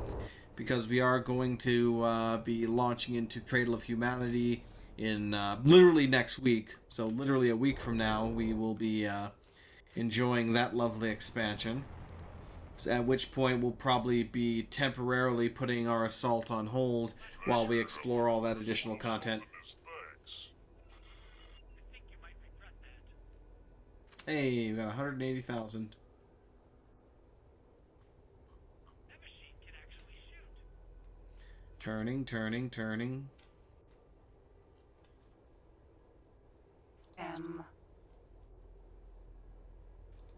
because we are going to be launching into Cradle of Humanity in literally next week. So literally a week from now, we will be enjoying that lovely expansion. So at which point we'll probably be temporarily putting our assault on hold while we explore all that additional content. Hey, we got 180,000. Turning, turning, turning.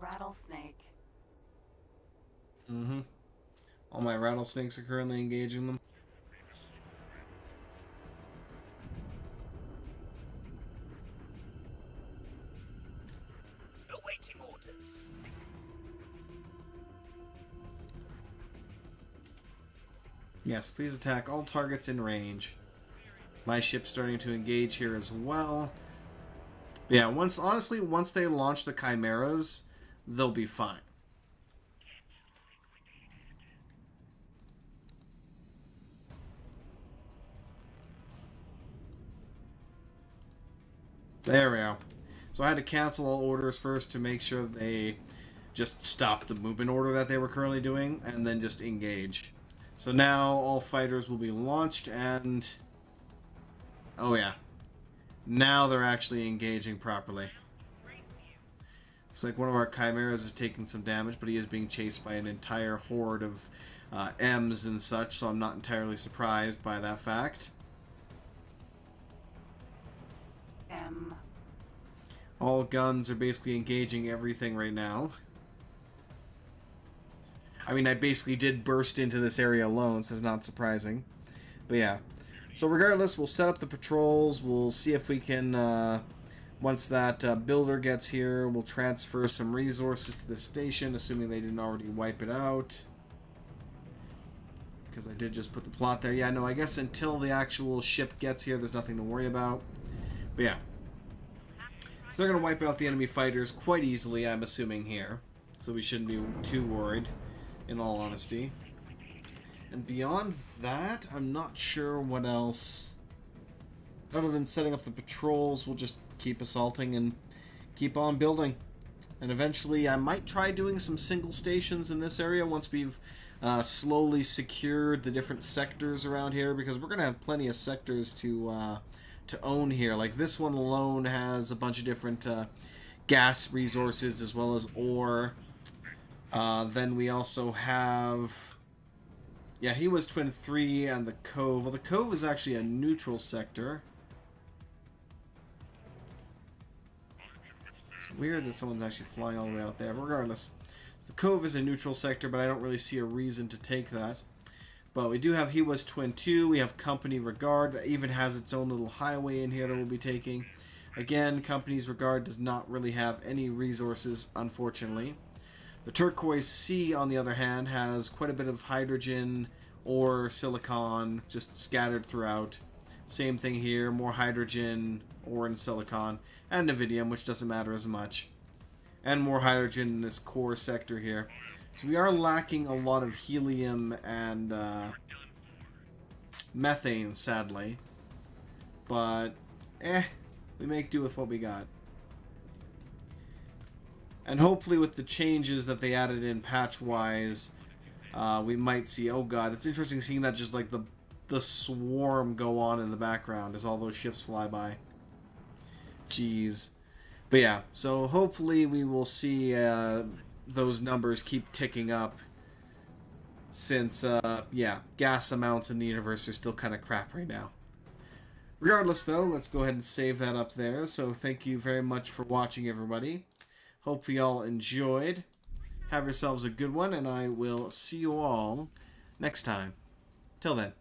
Rattlesnake. Mm-hmm. All my rattlesnakes are currently engaging them. Awaiting orders. Yes, please attack all targets in range. My ship's starting to engage here as well. But yeah, honestly, once they launch the Chimeras, they'll be fine. There we go. So I had to cancel all orders first to make sure that they just stopped the movement order that they were currently doing, and then just engage. So now all fighters will be launched, and... oh yeah. Now they're actually engaging properly. Looks like one of our Chimeras is taking some damage, but he is being chased by an entire horde of M's and such, so I'm not entirely surprised by that fact. All guns are basically engaging everything right now. I mean, I basically did burst into this area alone, so it's not surprising. But yeah. So regardless, we'll set up the patrols. We'll see if we can, once that builder gets here, we'll transfer some resources to the station, assuming they didn't already wipe it out. Because I did just put the plot there. Yeah, no, I guess until the actual ship gets here, there's nothing to worry about. But yeah. So they're going to wipe out the enemy fighters quite easily, I'm assuming, here. So we shouldn't be too worried, in all honesty. And beyond that, I'm not sure what else. Other than setting up the patrols, we'll just keep assaulting and keep on building. And eventually, I might try doing some single stations in this area once we've slowly secured the different sectors around here, because we're going to have plenty of sectors to own here. Like this one alone has a bunch of different gas resources as well as ore. Then we also have... yeah, He Was Twin 3 and the Cove. Well, the Cove is actually a neutral sector. It's weird that someone's actually flying all the way out there. But regardless, the Cove is a neutral sector, but I don't really see a reason to take that. But we do have He Was Twin 2. We have Company Regard that even has its own little highway in here that we'll be taking. Again, Company's Regard does not really have any resources, unfortunately. The Turquoise Sea, on the other hand, has quite a bit of hydrogen or silicon just scattered throughout. Same thing here, more hydrogen, ore and silicon, and iridium, which doesn't matter as much. And more hydrogen in this core sector here. So we are lacking a lot of helium and methane, sadly. But, we make do with what we got. And hopefully with the changes that they added in patch-wise, we might see... Oh god, it's interesting seeing that just like the swarm go on in the background as all those ships fly by. Jeez. But yeah, so hopefully we will see those numbers keep ticking up. Since, yeah, gas amounts in the universe are still kind of crap right now. Regardless, though, let's go ahead and save that up there. So thank you very much for watching, everybody. Hope you all enjoyed. Have yourselves a good one, and I will see you all next time. Till then.